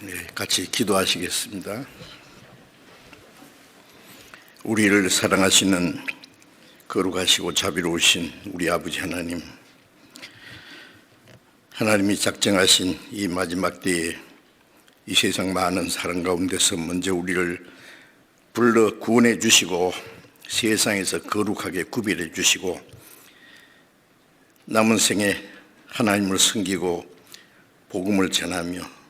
네, 같이 기도하시겠습니다. 우리를 사랑하시는 거룩하시고 자비로우신 우리 아버지 하나님, 하나님이 작정하신 이 마지막 때에 이 세상 많은 사람 가운데서 먼저 우리를 불러 구원해 주시고 세상에서 거룩하게 구별해 주시고 남은 생에 하나님을 섬기고 복음을 전하며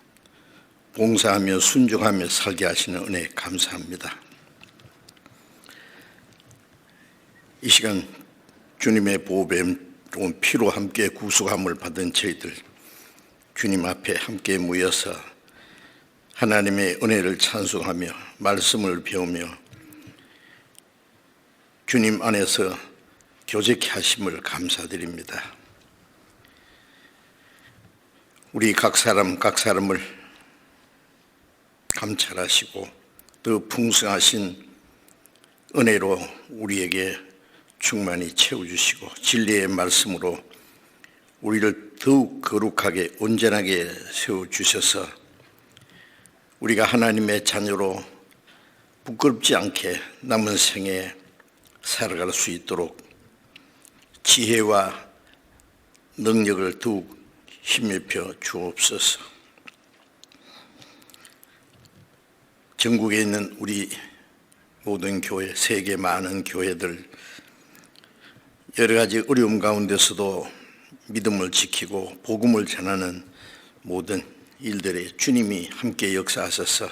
봉사하며 순종하며 살게 하시는 은혜 감사합니다. 이 시간 주님의 보배로운 피로 함께 구속함을 받은 저희들 주님 앞에 함께 모여서 하나님의 은혜를 찬송하며 말씀을 배우며 주님 안에서 교제케 하심을 감사드립니다. 우리 각 사람을 감찰하시고 더 풍성하신 은혜로 우리에게 충만히 채워주시고 진리의 말씀으로 우리를 더욱 거룩하게 온전하게 세워주셔서 우리가 하나님의 자녀로 부끄럽지 않게 남은 생에 살아갈 수 있도록 지혜와 능력을 더욱 힘입혀 주옵소서. 전국에 있는 우리 모든 교회, 세계 많은 교회들 여러 가지 어려움 가운데서도 믿음을 지키고 복음을 전하는 모든 일들에 주님이 함께 역사하셔서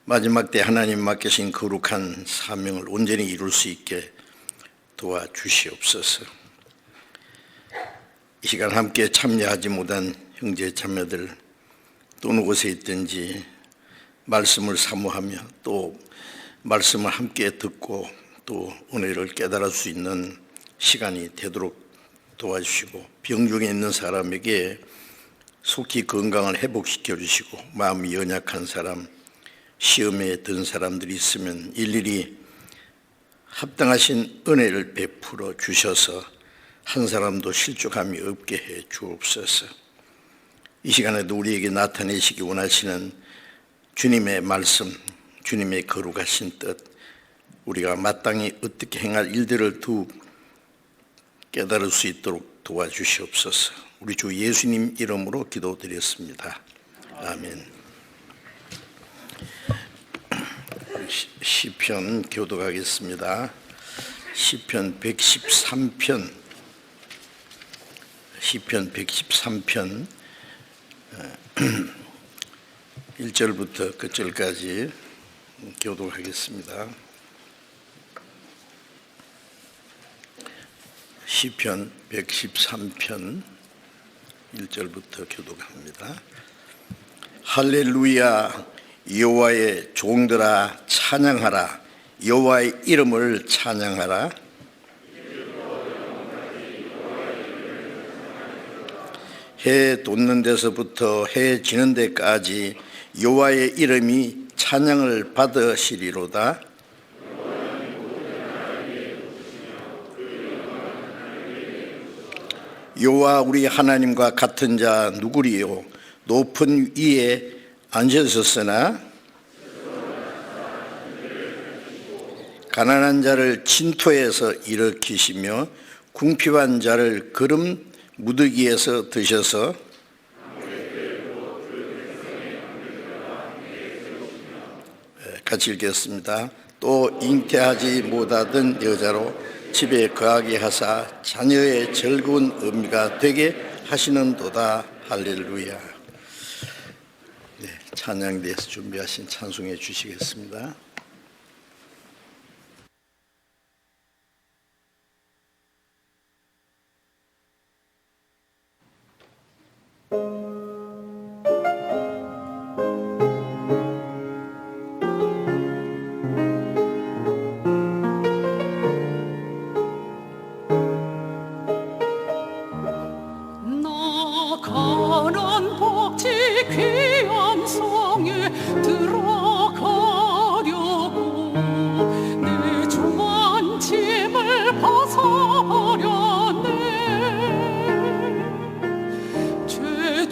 마지막 때 하나님 맡기신 거룩한 사명을 온전히 이룰 수 있게 도와주시옵소서. 이 시간 함께 참여하지 못한 형제 자매들 어느 곳에 있든지 말씀을 사모하며 또 말씀을 함께 듣고 또 은혜를 깨달을 수 있는 시간이 되도록 도와주시고 병중에 있는 사람에게 속히 건강을 회복시켜 주시고 마음이 연약한 사람, 시험에 든 사람들이 있으면 일일이 합당하신 은혜를 베풀어 주셔서 한 사람도 실족함이 없게 해 주옵소서. 이 시간에도 우리에게 나타내시기 원하시는 주님의 말씀, 주님의 거룩하신 뜻, 우리가 마땅히 어떻게 행할 일들을 더욱 깨달을 수 있도록 도와주시옵소서. 우리 주 예수님 이름으로 기도드렸습니다. 아멘. 시편 교독하겠습니다. 시편 113편, 시편 113편 1절부터 끝절까지 교독하겠습니다. 시편 113편 1절부터 교독합니다. 할렐루야, 여호와의 종들아 찬양하라. 여호와의 이름을 찬양하라. 해 돋는 데서부터 해 지는 데까지 여호와의 이름이 찬양을 받으시리로다. 여호와 우리 하나님과 같은 자 누구리요? 높은 위에 앉으셨으나 가난한 자를 진토에서 일으키시며 궁핍한 자를 거름 무더기에서 드셔서 같이 읽겠습니다. 또 잉태하지 못하던 여자로 집에 거하게 하사 자녀의 즐거운 의미가 되게 하시는도다. 할렐루야. 네, 찬양대에서 준비하신 찬송해 주시겠습니다. 나가는 복지 귀한 성에 들어가려고 내 주한 짐을 벗어버렸네. 죄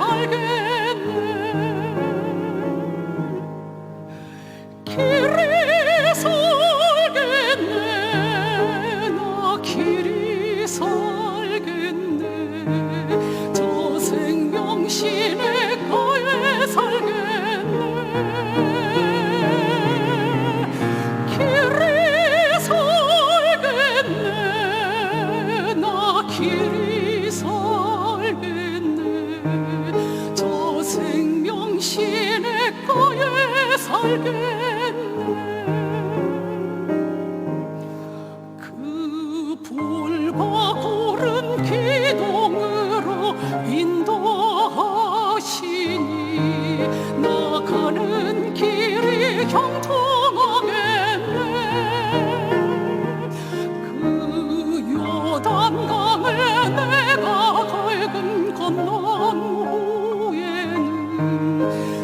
살겠네. 길이 살겠네. 나 길이 살겠네. 저 생명신의 거에 살겠네. 길이 살겠네. 나 길이 살겠네. 저 생명신의 거에 살겠네. 그 볼과 고른 기둥으로 인도하시니 나가는 길이 형통하겠네. 그 요단강을 내가 갈금 건넌 후에는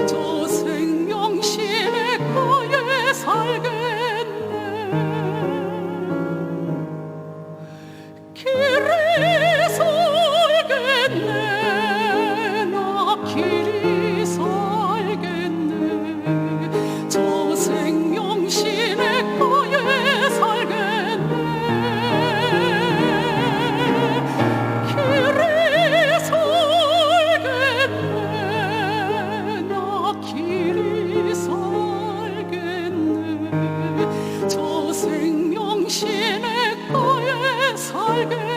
저 생명신의 거에 살겠네. 길이 살겠네. 나 길이 살겠네. 저 생명신의 거에 살겠네. 길이 살겠네. 나 길이 살겠네. 저 생명신의 거에 살겠네.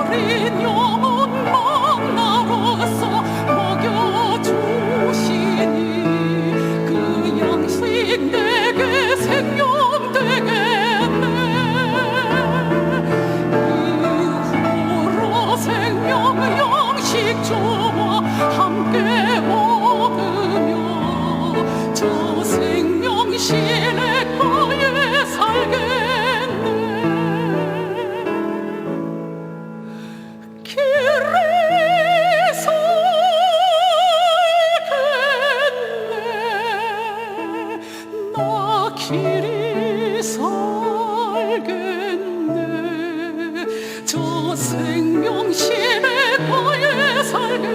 주린 영혼 만나러서 먹여주시니 그 양식 내게 생명 되겠네. 이후로 생명 양식 주와 함께 먹으며 저 생명신의 거에 살겠네. 길이 살겠네. 나 길이 살겠네. 저 생명신의 거에 살겠네.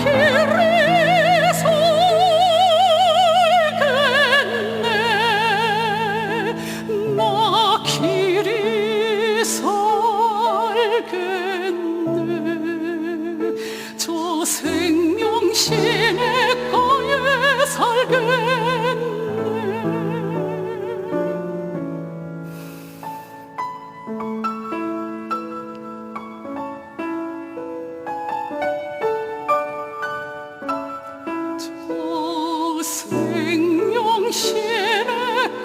길이 살겠네. 나 길이 살겠네. 저 생명신의 거에 살겠네. 저 생명신의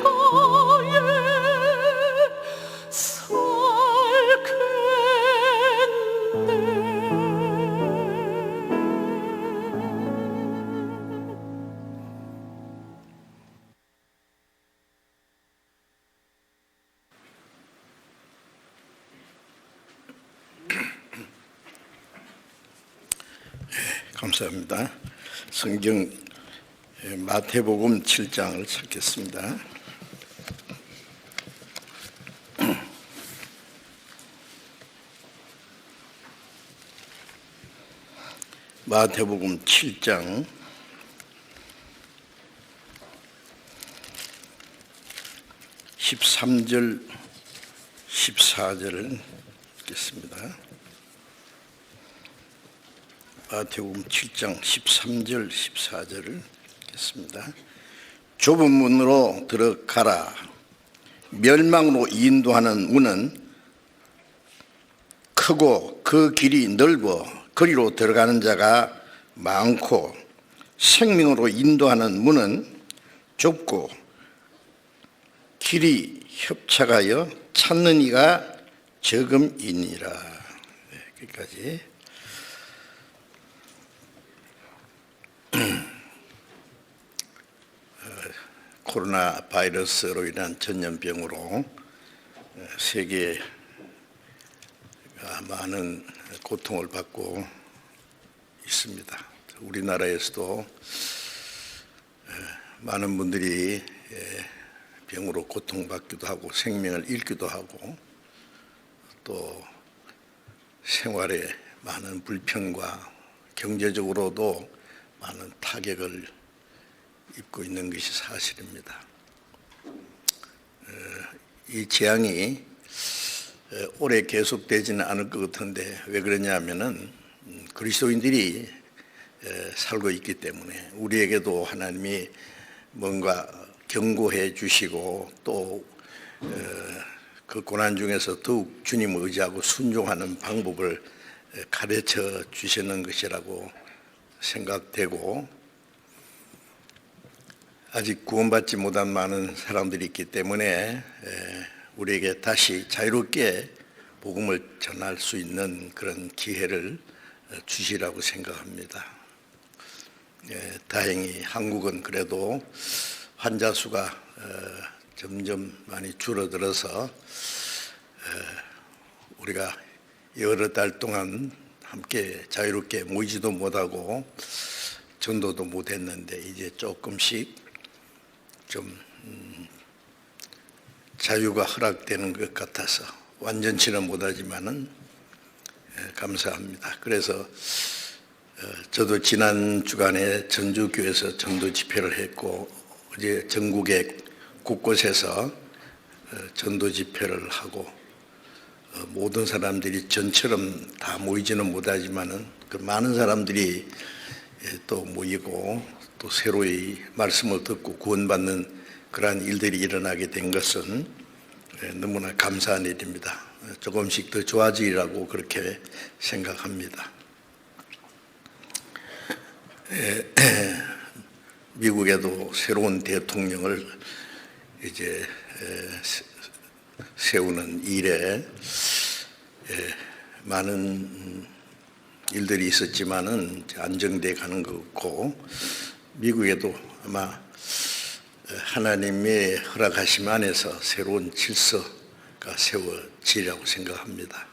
거에 살겠네. 감사합니다. 성경 마태복음 7장을 찾겠습니다. 마태복음 7장 13절 14절을 읽겠습니다. 마태복음 7장 13절 14절을 읽겠습니다. 좁은 문으로 들어가라. 멸망으로 인도하는 문은 크고 그 길이 넓어 거리로 들어가는 자가 많고, 생명으로 인도하는 문은 좁고 길이 협착하여 찾는 이가 적음이니라. 여기까지. 코로나 바이러스로 인한 전염병으로 세계가 많은 고통을 받고 있습니다. 우리나라에서도 많은 분들이 병으로 고통받기도 하고 생명을 잃기도 하고 또 생활에 많은 불편과 경제적으로도 많은 타격을 입고 있는 것이 사실입니다. 이 재앙이 오래 계속되지는 않을 것 같은데 왜 그러냐면은 그리스도인들이 살고 있기 때문에 우리에게도 하나님이 뭔가 경고해 주시고 또 그 고난 중에서 더욱 주님을 의지하고 순종하는 방법을 가르쳐 주시는 것이라고 생각되고 아직 구원받지 못한 많은 사람들이 있기 때문에 우리에게 다시 자유롭게 복음을 전할 수 있는 그런 기회를 주시라고 생각합니다. 다행히 한국은 그래도 환자 수가 점점 많이 줄어들어서 우리가 여러 달 동안 함께 자유롭게 모이지도 못하고 전도도 못했는데 이제 조금씩 좀 자유가 허락되는 것 같아서 완전치는 못하지만은 감사합니다. 그래서 저도 지난 주간에 전주교회에서 전도 집회를 했고 어제 전국의 곳곳에서 전도 집회를 하고 모든 사람들이 전처럼 다 모이지는 못하지만은 그 많은 사람들이 또 모이고 또 새로이 말씀을 듣고 구원받는 그러한 일들이 일어나게 된 것은 너무나 감사한 일입니다. 조금씩 더 좋아지리라고 그렇게 생각합니다. 미국에도 새로운 대통령을 이제 세우는 일에 많은 일들이 있었지만은 안정돼 가는 것 같고 미국에도 아마 하나님의 허락하심 안에서 새로운 질서가 세워지리라고 생각합니다.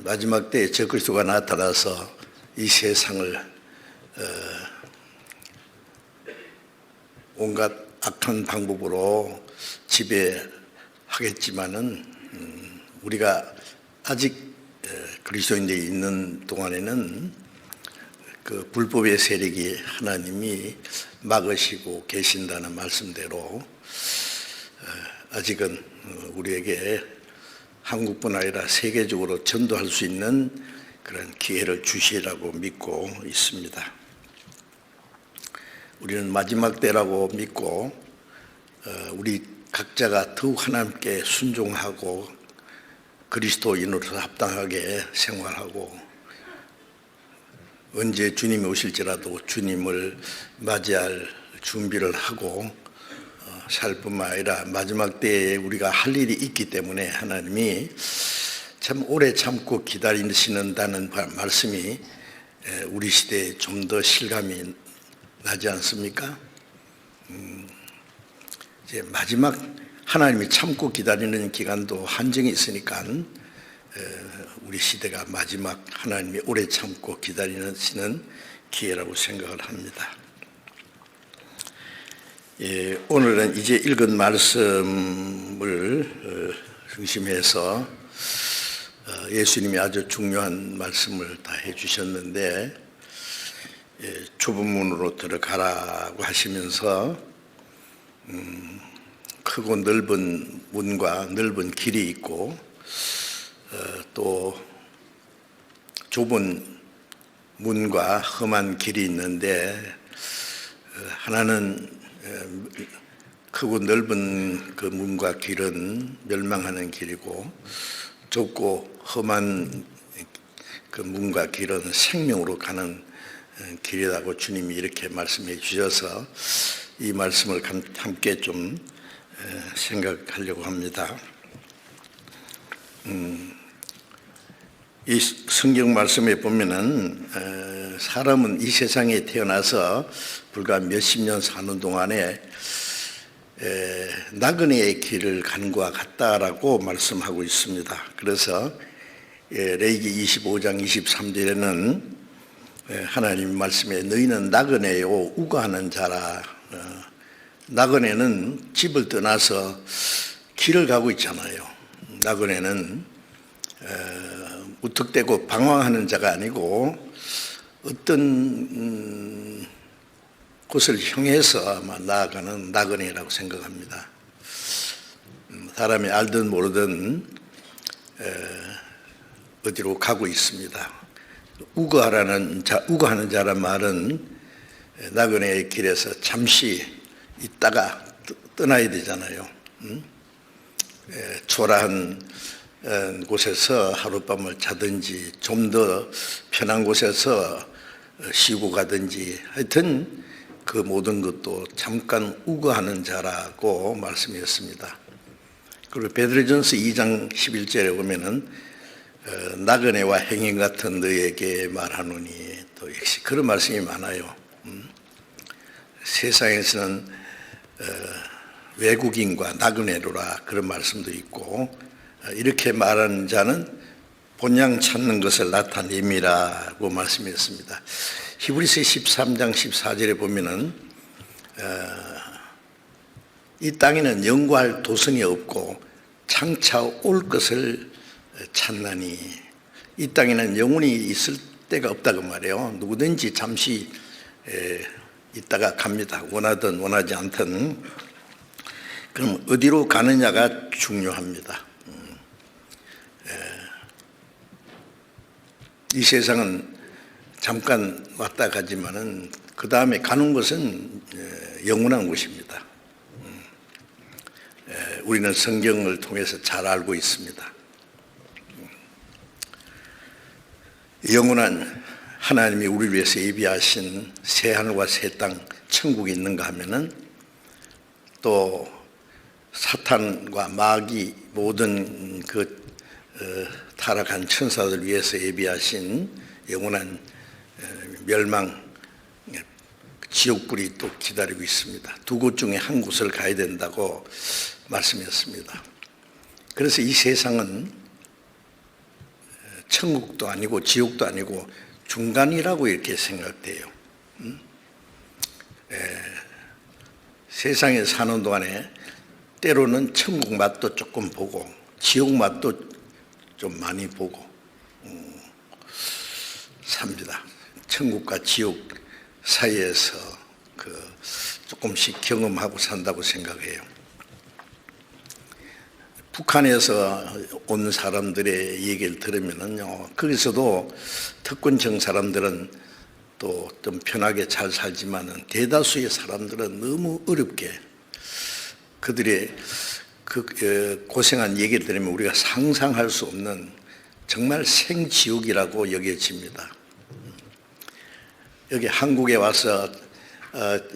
마지막 때에 적그리스도가 나타나서 이 세상을 온갖 악한 방법으로 지배하겠지만은 우리가 아직 그리스도인들이 있는 동안에는 그 불법의 세력이 하나님이 막으시고 계신다는 말씀대로 아직은 우리에게 한국뿐 아니라 세계적으로 전도할 수 있는 그런 기회를 주시라고 믿고 있습니다. 우리는 마지막 때라고 믿고 우리 각자가 더욱 하나님께 순종하고 그리스도인으로서 합당하게 생활하고 언제 주님이 오실지라도 주님을 맞이할 준비를 하고 살 뿐만 아니라 마지막 때에 우리가 할 일이 있기 때문에 하나님이 참 오래 참고 기다리신다는 말씀이 우리 시대에 좀 더 실감이 나지 않습니까? 이제 마지막 하나님이 참고 기다리는 기간도 한정이 있으니까 우리 시대가 마지막 하나님이 오래 참고 기다리는 기회라고 생각을 합니다. 오늘은 이제 읽은 말씀을 중심해서 예수님이 아주 중요한 말씀을 다 해주셨는데 좁은 문으로 들어가라고 하시면서 크고 넓은 문과 넓은 길이 있고 또 좁은 문과 험한 길이 있는데 하나는 크고 넓은 그 문과 길은 멸망하는 길이고 좁고 험한 그 문과 길은 생명으로 가는 길이라고 주님이 이렇게 말씀해 주셔서 이 말씀을 함께 좀 생각하려고 합니다. 이 성경 말씀에 보면은 사람은 이 세상에 태어나서 불과 몇십 년 사는 동안에 나그네의 길을 가는 것과 같다라고 말씀하고 있습니다. 그래서 레위기 25장 23절에는 하나님 말씀에 너희는 나그네요 우거하는 자라. 나그네는 집을 떠나서 길을 가고 있잖아요. 나그네는 무턱대고 방황하는 자가 아니고 어떤 곳을 향해서 아마 나아가는 나그네라고 생각합니다. 사람이 알든 모르든 어디로 가고 있습니다. 우거하는 자란 말은 나그네의 길에서 잠시 있다가 떠나야 되잖아요. 초라한 곳에서 하룻밤을 자든지 좀 더 편한 곳에서 쉬고 가든지 하여튼 그 모든 것도 잠깐 우거하는 자라고 말씀했습니다. 그리고 베드로전서 2장 11절에 보면은 나그네와 행인 같은 너에게 말하노니 또 역시 그런 말씀이 많아요. 세상에서는 외국인과 나그네로라 그런 말씀도 있고 이렇게 말하는 자는 본향 찾는 것을 나타냄이라고 말씀했습니다. 히브리서 13장 14절에 보면은 이 땅에는 연구할 도성이 없고 장차 올 것을 찾나니 이 땅에는 영원히 있을 데가 없다고 말해요. 누구든지 잠시 있다가 갑니다. 원하든 원하지 않든. 그럼 어디로 가느냐가 중요합니다. 이 세상은 잠깐 왔다 가지만은 그 다음에 가는 곳은 영원한 곳입니다. 우리는 성경을 통해서 잘 알고 있습니다. 영원한 하나님이 우리를 위해서 예비하신 새 하늘과 새 땅 천국이 있는가 하면은 또 사탄과 마귀 모든 그 타락한 천사들 위해서 예비하신 영원한 멸망 지옥불이 또 기다리고 있습니다. 두 곳 중에 한 곳을 가야 된다고 말씀했습니다. 그래서 이 세상은 천국도 아니고 지옥도 아니고 중간이라고 이렇게 생각돼요. 세상에 사는 동안에 때로는 천국 맛도 조금 보고 지옥 맛도 좀 많이 보고 삽니다. 천국과 지옥 사이에서 조금씩 경험하고 산다고 생각해요. 북한에서 온 사람들의 얘기를 들으면은요, 거기서도 특권층 사람들은 또 좀 편하게 잘 살지만은 대다수의 사람들은 너무 어렵게 그들의 고생한 얘기를 들으면 우리가 상상할 수 없는 정말 생지옥이라고 여겨집니다. 여기 한국에 와서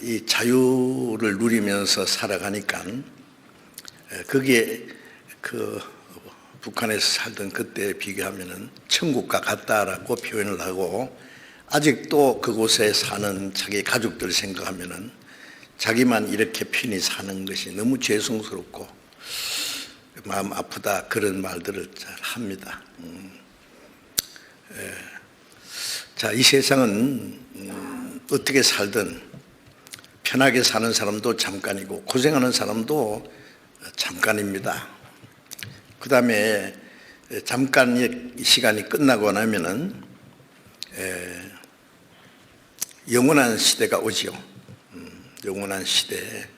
이 자유를 누리면서 살아가니까 거기에 북한에서 살던 그때 비교하면은 천국과 같다라고 표현을 하고 아직도 그곳에 사는 자기 가족들 생각하면은 자기만 이렇게 편히 사는 것이 너무 죄송스럽고 마음 아프다 그런 말들을 잘 합니다. 자, 이 세상은 어떻게 살든 편하게 사는 사람도 잠깐이고 고생하는 사람도 잠깐입니다. 그 다음에 잠깐의 시간이 끝나고 나면은 영원한 시대가 오죠. 영원한 시대.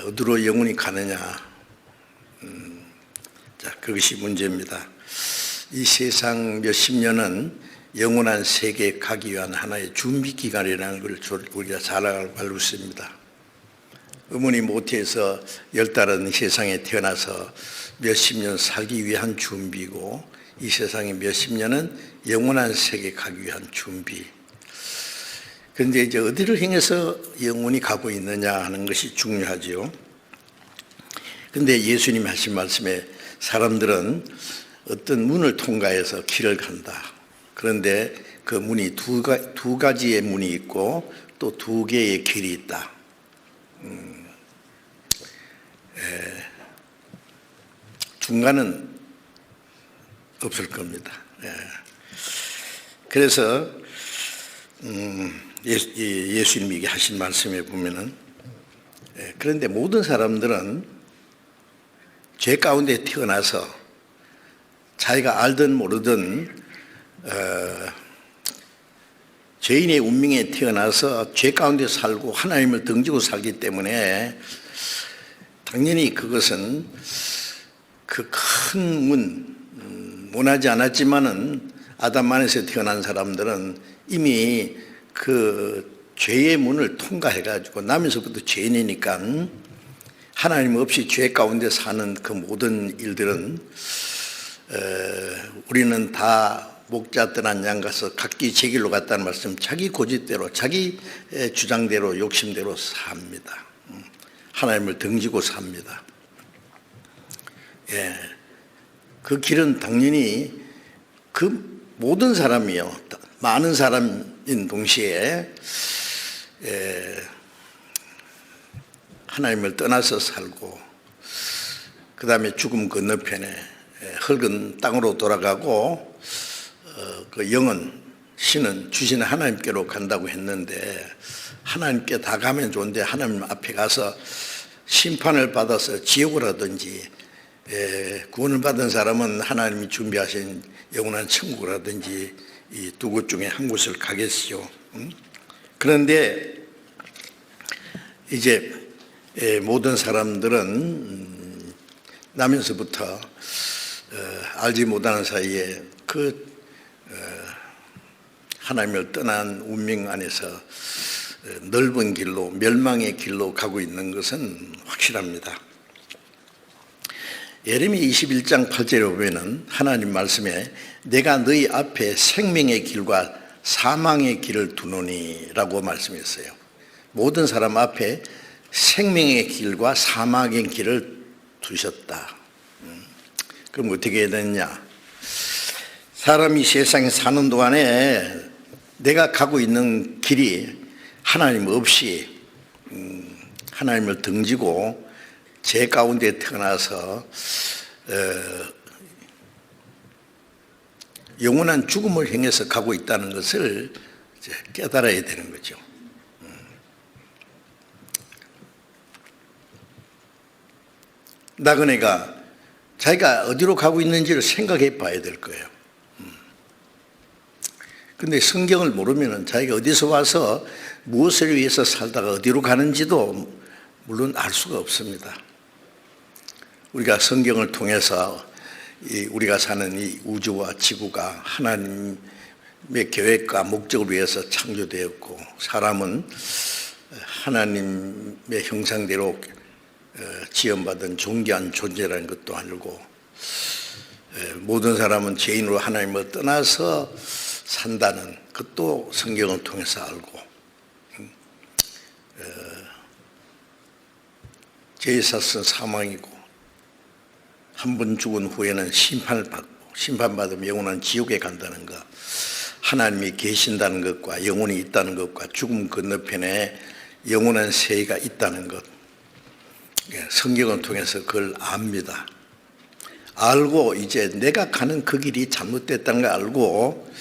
어디로 영원히 가느냐. 자, 그것이 문제입니다. 이 세상 몇십 년은 영원한 세계에 가기 위한 하나의 준비 기간이라는 걸 우리가 잘 알고 있습니다. 어머니 모태에서 10달은 세상에 태어나서 몇십 년 살기 위한 준비고 이 세상의 몇십 년은 영원한 세계에 가기 위한 준비. 그런데 이제 어디를 향해서 영원히 가고 있느냐 하는 것이 중요하지요. 그런데 예수님이 하신 말씀에 사람들은 어떤 문을 통과해서 길을 간다. 그런데 그 문이 두 가지의 문이 있고 또 두 개의 길이 있다. 중간은 없을 겁니다. 그래서 예수님이 하신 말씀에 보면은 그런데 모든 사람들은 죄 가운데 태어나서 자기가 알든 모르든 죄인의 운명에 태어나서 죄 가운데 살고 하나님을 등지고 살기 때문에 당연히 그것은 그 큰 문, 원하지 않았지만은 아담 안에서 태어난 사람들은 이미 그 죄의 문을 통과해가지고 나면서부터 죄인이니까 하나님 없이 죄 가운데 사는 그 모든 일들은 우리는 다 목자 떠난 양 가서 각기 제 길로 갔다는 말씀, 자기 고집대로 자기 주장대로 욕심대로 삽니다. 하나님을 등지고 삽니다. 그 길은 당연히 그 모든 사람이요, 많은 사람인 동시에 하나님을 떠나서 살고 그 다음에 죽음 건너편에 흙은 땅으로 돌아가고 그 영은 신은 주신 하나님께로 간다고 했는데 하나님께 다 가면 좋은데 하나님 앞에 가서 심판을 받아서 지옥을 하든지 구원을 받은 사람은 하나님이 준비하신 영원한 천국을 하든지 이 두 곳 중에 한 곳을 가겠죠. 그런데 이제 모든 사람들은 나면서부터 알지 못하는 사이에 그 하나님을 떠난 운명 안에서 넓은 길로 멸망의 길로 가고 있는 것은 확실합니다. 예레미야 21장 8절에 보면은 하나님 말씀에 내가 너희 앞에 생명의 길과 사망의 길을 두노니 라고 말씀했어요. 모든 사람 앞에 생명의 길과 사망의 길을 두셨다. 그럼 어떻게 해야 되느냐? 사람이 세상에 사는 동안에 내가 가고 있는 길이 하나님 없이 하나님을 등지고 죄 가운데 태어나서 영원한 죽음을 향해서 가고 있다는 것을 이제 깨달아야 되는 거죠. 나그네가 자기가 어디로 가고 있는지를 생각해 봐야 될 거예요. 근데 성경을 모르면 자기가 어디서 와서 무엇을 위해서 살다가 어디로 가는지도 물론 알 수가 없습니다. 우리가 성경을 통해서 우리가 사는 이 우주와 지구가 하나님의 계획과 목적을 위해서 창조되었고 사람은 하나님의 형상대로 지음받은 존귀한 존재라는 것도 알고 모든 사람은 죄인으로 하나님을 떠나서 산다는 것도 성경을 통해서 알고 죄의 삭은 사망이고 한 번 죽은 후에는 심판을 받고 심판받으면 영원한 지옥에 간다는 것, 하나님이 계신다는 것과 영혼이 있다는 것과 죽음 건너편에 영원한 세계가 있다는 것, 성경을 통해서 그걸 압니다. 알고 이제 내가 가는 그 길이 잘못됐다는 걸 알고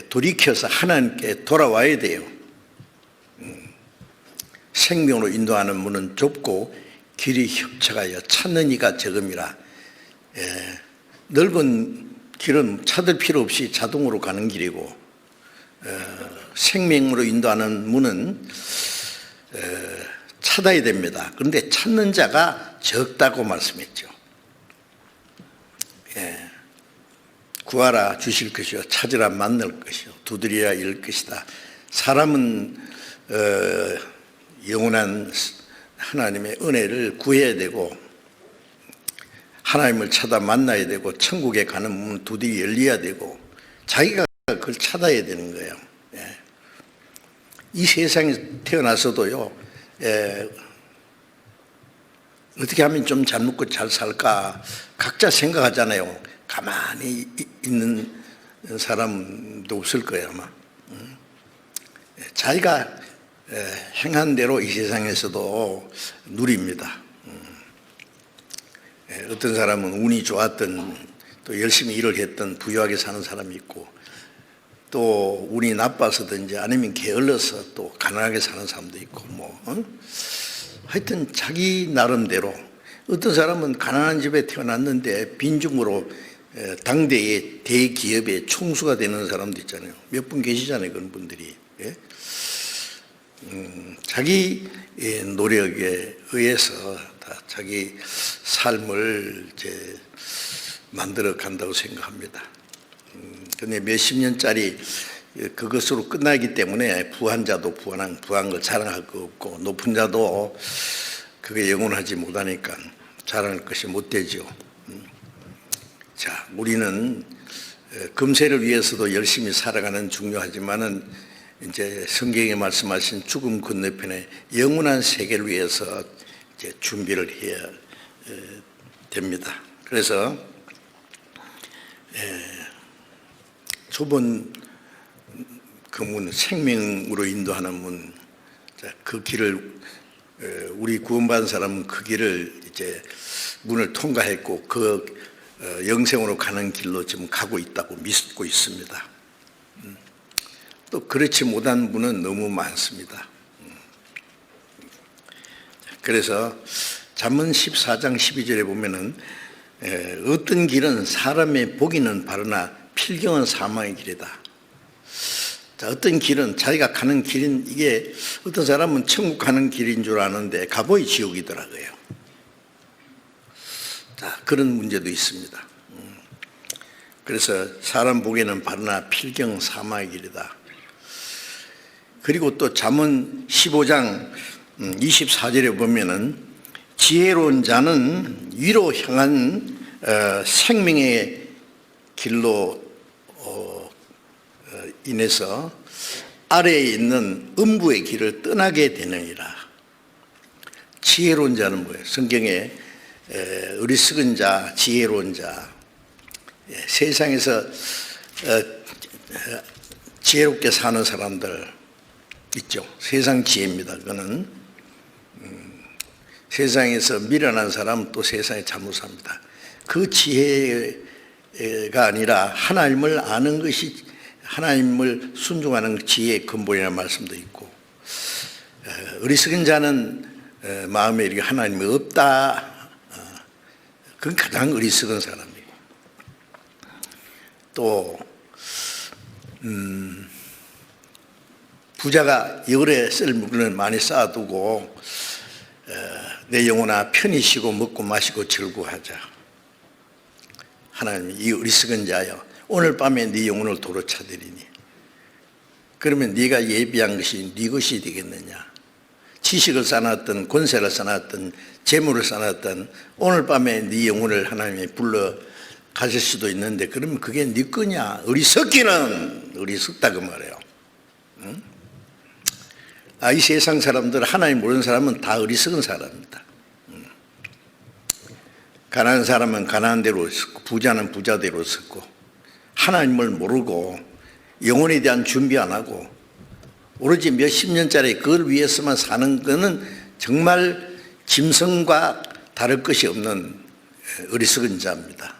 돌이켜서 하나님께 돌아와야 돼요. 생명으로 인도하는 문은 좁고 길이 협착하여 찾는 이가 적음이라. 넓은 길은 찾을 필요 없이 자동으로 가는 길이고 생명으로 인도하는 문은 찾아야 됩니다. 그런데 찾는 자가 적다고 말씀했죠. 구하라 주실 것이요 찾으라 만날 것이요 두드리라 열 것이다. 사람은 영원한 하나님의 은혜를 구해야 되고 하나님을 찾아 만나야 되고 천국에 가는 문은 두드리 열려야 되고 자기가 그걸 찾아야 되는 거예요. 이 세상에 태어나서도요 어떻게 하면 좀 잘 먹고 잘 살까 각자 생각하잖아요. 가만히 있는 사람도 없을 거예요 아마. 자기가 행한 대로 이 세상에서도 누립니다. 어떤 사람은 운이 좋았던 또 열심히 일을 했던 부유하게 사는 사람이 있고 또 운이 나빠서든지 아니면 게을러서 또 가난하게 사는 사람도 있고 하여튼 자기 나름대로 어떤 사람은 가난한 집에 태어났는데 빈중으로 당대의 대기업의 총수가 되는 사람도 있잖아요. 몇 분 계시잖아요. 그런 분들이. 자기 노력에 의해서 다 자기 삶을 이제 만들어 간다고 생각합니다. 근데 몇십 년짜리 그것으로 끝나기 때문에 부한 자도 부한 걸 자랑할 거 없고 높은 자도 그게 영원하지 못하니까 자랑할 것이 못 되죠. 자, 우리는 금세를 위해서도 열심히 살아가는 중요하지만은 이제 성경에 말씀하신 죽음 건너편에 영원한 세계를 위해서 이제 준비를 해야 됩니다. 그래서 좁은 그 문, 생명으로 인도하는 문, 그 길을 우리 구원받은 사람은 그 길을 이제 문을 통과했고 그 영생으로 가는 길로 지금 가고 있다고 믿고 있습니다. 또 그렇지 못한 분은 너무 많습니다. 그래서 잠언 14장 12절에 보면은 어떤 길은 사람의 보기는 바르나 필경은 사망의 길이다. 자, 어떤 길은 자기가 가는 길인 이게 어떤 사람은 천국 가는 길인 줄 아는데 가보이 지옥이더라고요. 자, 그런 문제도 있습니다. 그래서 사람 보기에는 바르나 필경 사망의 길이다. 그리고 또 잠언 15장 24절에 보면은 지혜로운 자는 위로 향한 생명의 길로 인해서 아래에 있는 음부의 길을 떠나게 되느니라. 지혜로운 자는 뭐예요? 성경에 어리석은 자, 지혜로운 자, 세상에서 지혜롭게 사는 사람들 있죠. 세상 지혜입니다. 그거는 세상에서 미련한 사람은 또 세상에 잘못 삽니다. 그 지혜가 아니라 하나님을 아는 것이 하나님을 순종하는 지혜의 근본이라는 말씀도 있고 어리석은 자는 마음에 이렇게 하나님이 없다. 그건 가장 어리석은 사람이고 또 부자가 열에 쓸 물건을 많이 쌓아두고 내 영혼아 편히 쉬고 먹고 마시고 즐거워하자. 하나님이 이 어리석은 자여 오늘 밤에 네 영혼을 도로 차리리니 그러면 네가 예비한 것이 네 것이 되겠느냐. 지식을 쌓아놨던 권세를 쌓아놨던 재물을 쌓아놨던 오늘 밤에 네 영혼을 하나님이 불러 가실 수도 있는데 그러면 그게 네 거냐. 어리석기는 어리석다 그 말이에요. 응? 이 세상 사람들 하나님 모르는 사람은 다 어리석은 사람입니다. 가난한 사람은 가난한 대로 섰고 부자는 부자대로 섰고 하나님을 모르고 영혼에 대한 준비 안 하고 오로지 몇십 년짜리 그걸 위해서만 사는 것은 정말 짐승과 다를 것이 없는 어리석은 자입니다.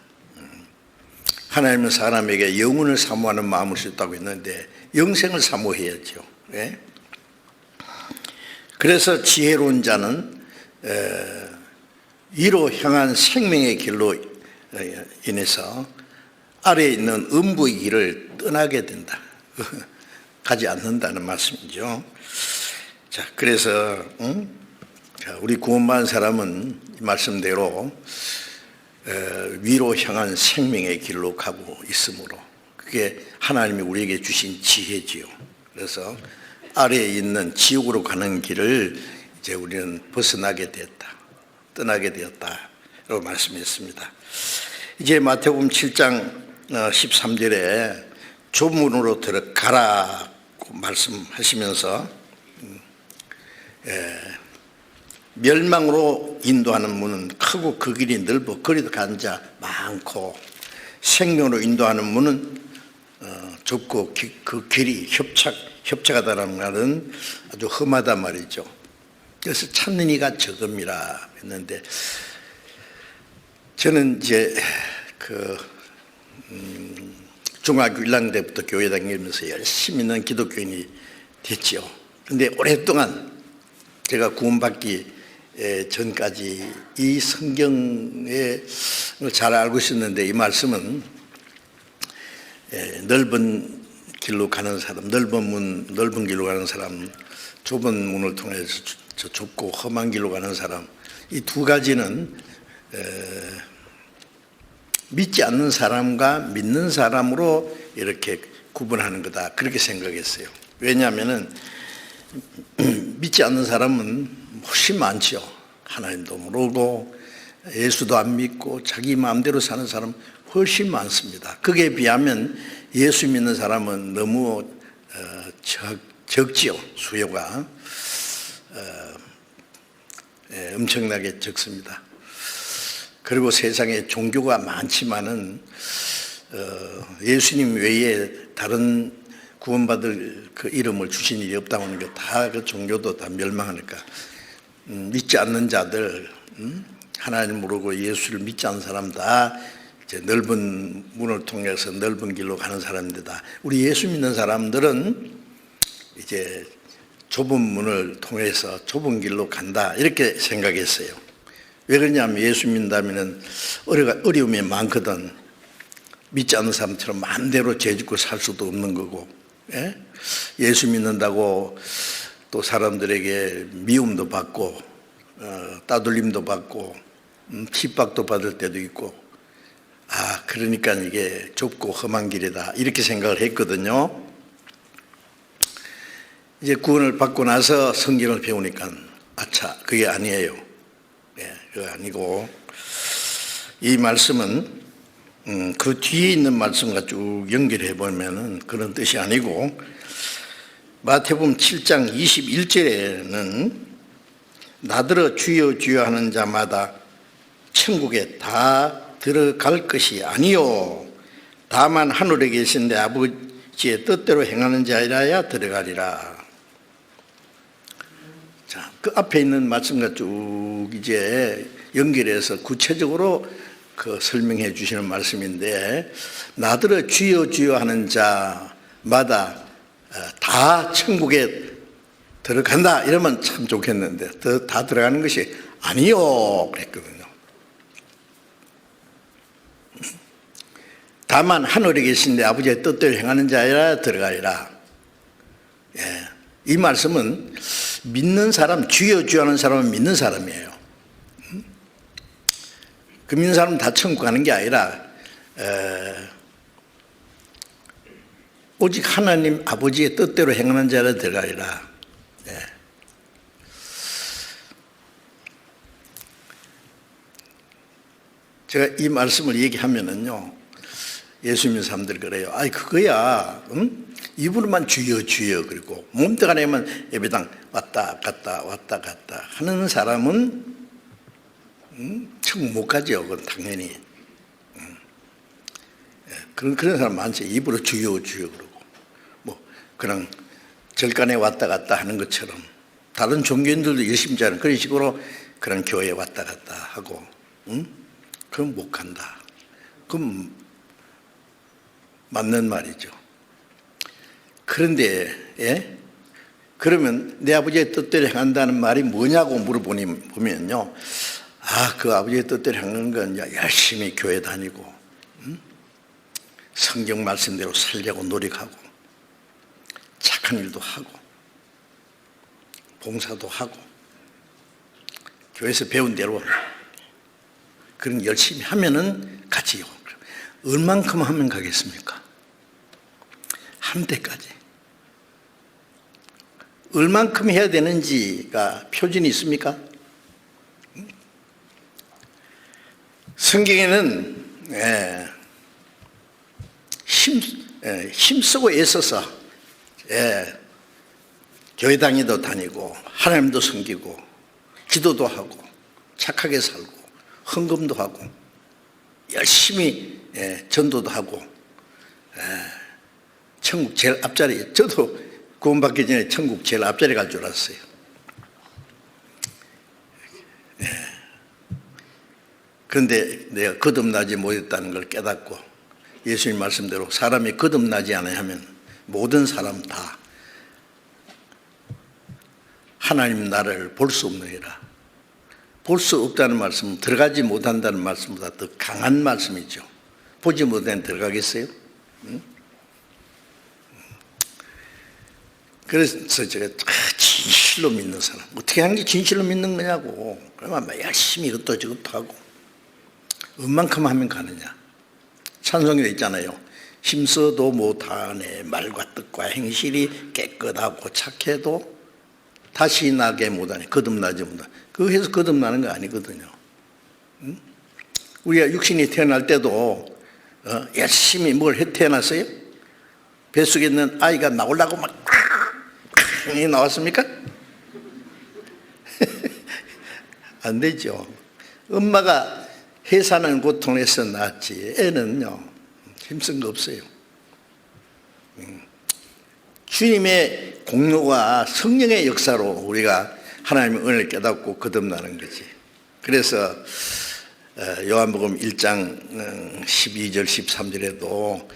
하나님은 사람에게 영혼을 사모하는 마음을 주셨다고 했는데 영생을 사모해야죠. 예? 그래서 지혜로운 자는 위로 향한 생명의 길로 인해서 아래에 있는 음부의 길을 떠나게 된다. 가지 않는다는 말씀이죠. 자, 그래서 우리 구원받은 사람은 이 말씀대로 위로 향한 생명의 길로 가고 있으므로 그게 하나님이 우리에게 주신 지혜지요. 그래서 아래에 있는 지옥으로 가는 길을 이제 우리는 벗어나게 되었다. 떠나게 되었다라고 말씀했습니다. 이제 마태복음 7장 13절에 좁은 문으로 들어가라고 말씀하시면서 멸망으로 인도하는 문은 크고 그 길이 넓어 거리도 간 자 많고 생명으로 인도하는 문은 좁고 그 길이 협착하다는 말은 아주 험하단 말이죠. 그래서 찾는 이가 적음이라 했는데, 저는 이제 중학교 1학년 때부터 교회 다니면서 열심히 있는 기독교인이 됐죠. 근데 오랫동안 제가 구원받기 전까지 이 성경을 잘 알고 있었는데, 이 말씀은 넓은 길로 가는 사람, 넓은 길로 가는 사람, 좁은 문을 통해서 저 좁고 험한 길로 가는 사람, 이 두 가지는 믿지 않는 사람과 믿는 사람으로 이렇게 구분하는 거다, 그렇게 생각했어요. 왜냐하면은 믿지 않는 사람은 훨씬 많죠. 하나님도 모르고 예수도 안 믿고 자기 마음대로 사는 사람 훨씬 많습니다. 거기에 비하면 예수 믿는 사람은 너무 적지요. 수요가 엄청나게 적습니다. 그리고 세상에 종교가 많지만은 예수님 외에 다른 구원받을 그 이름을 주신 일이 없다고 하는 게, 다 그 종교도 다 멸망하니까 믿지 않는 자들, 하나님 모르고 예수를 믿지 않는 사람 다 이제 넓은 문을 통해서 넓은 길로 가는 사람들이다. 우리 예수 믿는 사람들은 이제 좁은 문을 통해서 좁은 길로 간다, 이렇게 생각했어요. 왜 그러냐면 예수 믿는다면 어려움이 많거든. 믿지 않는 사람처럼 마음대로 죄 짓고 살 수도 없는 거고, 예수 믿는다고 또 사람들에게 미움도 받고 따돌림도 받고 핍박도 받을 때도 있고, 그러니까 이게 좁고 험한 길이다, 이렇게 생각을 했거든요. 이제 구원을 받고 나서 성경을 배우니까 아차, 그게 아니에요. 그게 아니고, 이 말씀은 그 뒤에 있는 말씀과 쭉 연결해 보면은 그런 뜻이 아니고, 마태복음 7장 21절에는 나더러 주여 주여 하는 자마다 천국에 다 들어갈 것이 아니요 다만 하늘에 계신 내 아버지의 뜻대로 행하는 자이라야 들어가리라. 자, 그 앞에 있는 말씀과 쭉 이제 연결해서 구체적으로 그 설명해 주시는 말씀인데, 나더러 주여 주여 하는 자마다 다 천국에 들어간다, 이러면 참 좋겠는데 다 들어가는 것이 아니요 그랬거든요. 다만 하늘에 계신 내 아버지의 뜻대로 행하는 자라 들어가리라. 이 말씀은 믿는 사람, 주여 주여 하는 사람은 믿는 사람이에요. 그 믿는 사람은 다 천국 가는 게 아니라 오직 하나님 아버지의 뜻대로 행하는 자라 들어가리라. 제가 이 말씀을 얘기하면은요, 예수 믿는 사람들 그래요. 그거야, 입으로만 주여 주여, 그리고 몸뚱 안에만 예배당 왔다 갔다 왔다 갔다 하는 사람은 천국 못 가죠. 그건 당연히. 그런 사람 많지. 입으로 주여 주여 그러고, 그냥 절간에 왔다 갔다 하는 것처럼. 다른 종교인들도 열심히 하는 그런 식으로 그런 교회에 왔다 갔다 하고, 그럼 못 간다. 그럼 맞는 말이죠. 그런데 그러면 내 아버지의 뜻대로 행한다는 말이 뭐냐고 물어보면요, 그 아버지의 뜻대로 행하는 건 열심히 교회 다니고 성경 말씀대로 살려고 노력하고 착한 일도 하고 봉사도 하고 교회에서 배운 대로 그런 열심히 하면은 가지요. 얼만큼 하면 가겠습니까? 한때까지. 얼만큼 해야 되는지가 표준이 있습니까? 성경에는 힘쓰고 애써서 교회 다니도 다니고 하나님도 섬기고 기도도 하고 착하게 살고 헌금도 하고 열심히 전도도 하고 천국 제일 앞자리, 저도 구원받기 전에 천국 제일 앞자리 갈 줄 알았어요. 그런데 내가 거듭나지 못했다는 걸 깨닫고 예수님 말씀대로 사람이 거듭나지 않아야 하면 모든 사람 다 하나님 나라를 볼 수 없느니라. 볼 수 없다는 말씀은 들어가지 못한다는 말씀보다 더 강한 말씀이죠. 보지 못하면 들어가겠어요? 응? 그래서 제가 진실로 믿는 사람, 어떻게 하는 게 진실로 믿는 거냐고. 그러면 열심히 이것도 저것도 하고 얼만큼 하면 가느냐. 찬송에 있잖아요. 힘써도 못하네 말과 뜻과 행실이 깨끗하고 착해도 다시 나게 못하네. 거듭나지 못하네. 그거 해서 거듭나는 거 아니거든요. 응? 우리가 육신이 태어날 때도 열심히 뭘 해 태어났어요? 뱃속에 있는 아이가 나오려고 막 나왔습니까? 안 되죠. 엄마가 해사는 고통에서 낳았지 애는요 힘쓴 거 없어요. 주님의 공로가 성령의 역사로 우리가 하나님의 은혜를 깨닫고 거듭나는 거지. 그래서 요한복음 1장 12절 13절에도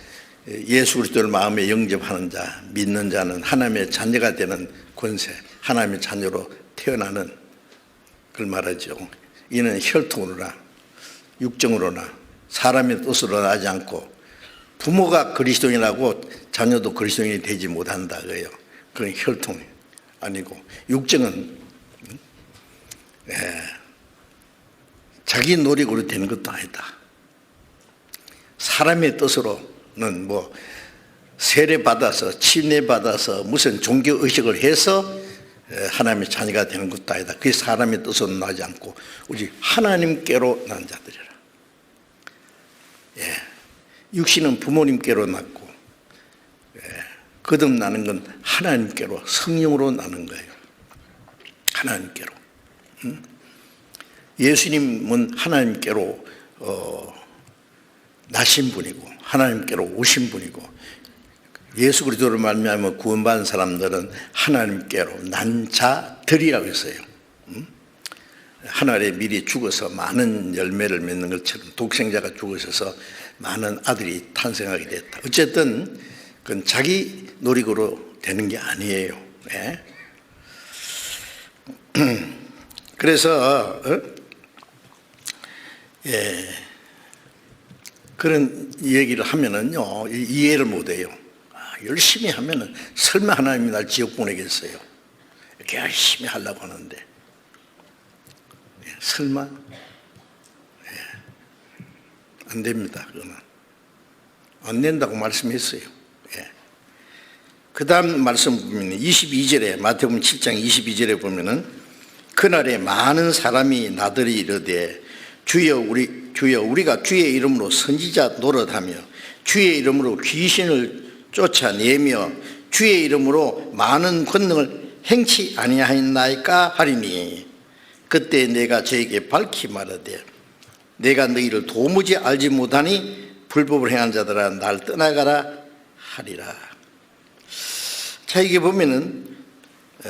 예수 그리스도를 마음에 영접하는 자, 믿는 자는 하나님의 자녀가 되는 권세, 하나님의 자녀로 태어나는 그걸 말하죠. 이는 혈통으로나 육정으로나 사람의 뜻으로 나지 않고 부모가 그리스도인하고 자녀도 그리스도인이 되지 못한다 그래요. 그건 혈통이 아니고 육정은 자기 노력으로 되는 것도 아니다. 사람의 뜻으로는 뭐 세례 받아서 침례 받아서 무슨 종교 의식을 해서 하나님의 자녀가 되는 것도 아니다. 그게 사람의 뜻으로 나지 않고 오직 하나님께로 난 자들이라. 육신은 부모님께로 낳고 거듭나는 건 하나님께로 성령으로 나는 거예요. 하나님께로. 예수님은 하나님께로 나신 분이고 하나님께로 오신 분이고 예수 그리스도를 말미암아 구원받은 사람들은 하나님께로 난 자들이라고 했어요. 하늘에 미리 죽어서 많은 열매를 맺는 것처럼 독생자가 죽으셔서 많은 아들이 탄생하게 됐다. 어쨌든 그건 자기 노력으로 되는 게 아니에요. 네? 그래서 그런 얘기를 하면은요 이해를 못해요. 열심히 하면은 설마 하나님이 날 지옥 보내겠어요? 이렇게 열심히 하려고 하는데 설마 안 됩니다. 그거는 안 된다고 말씀했어요. 그 다음 말씀 보면 22절에 마태복음 7장 22절에 보면은 그날에 많은 사람이 나더러 이르되 주여 우리가 주의 이름으로 선지자 노릇하며 주의 이름으로 귀신을 쫓아내며 주의 이름으로 많은 권능을 행치 아니하였나이까 하리니 그때 내가 저에게 밝히 말하되 내가 너희를 도무지 알지 못하니 불법을 행한 자들아 날 떠나가라 하리라. 자, 이게 보면은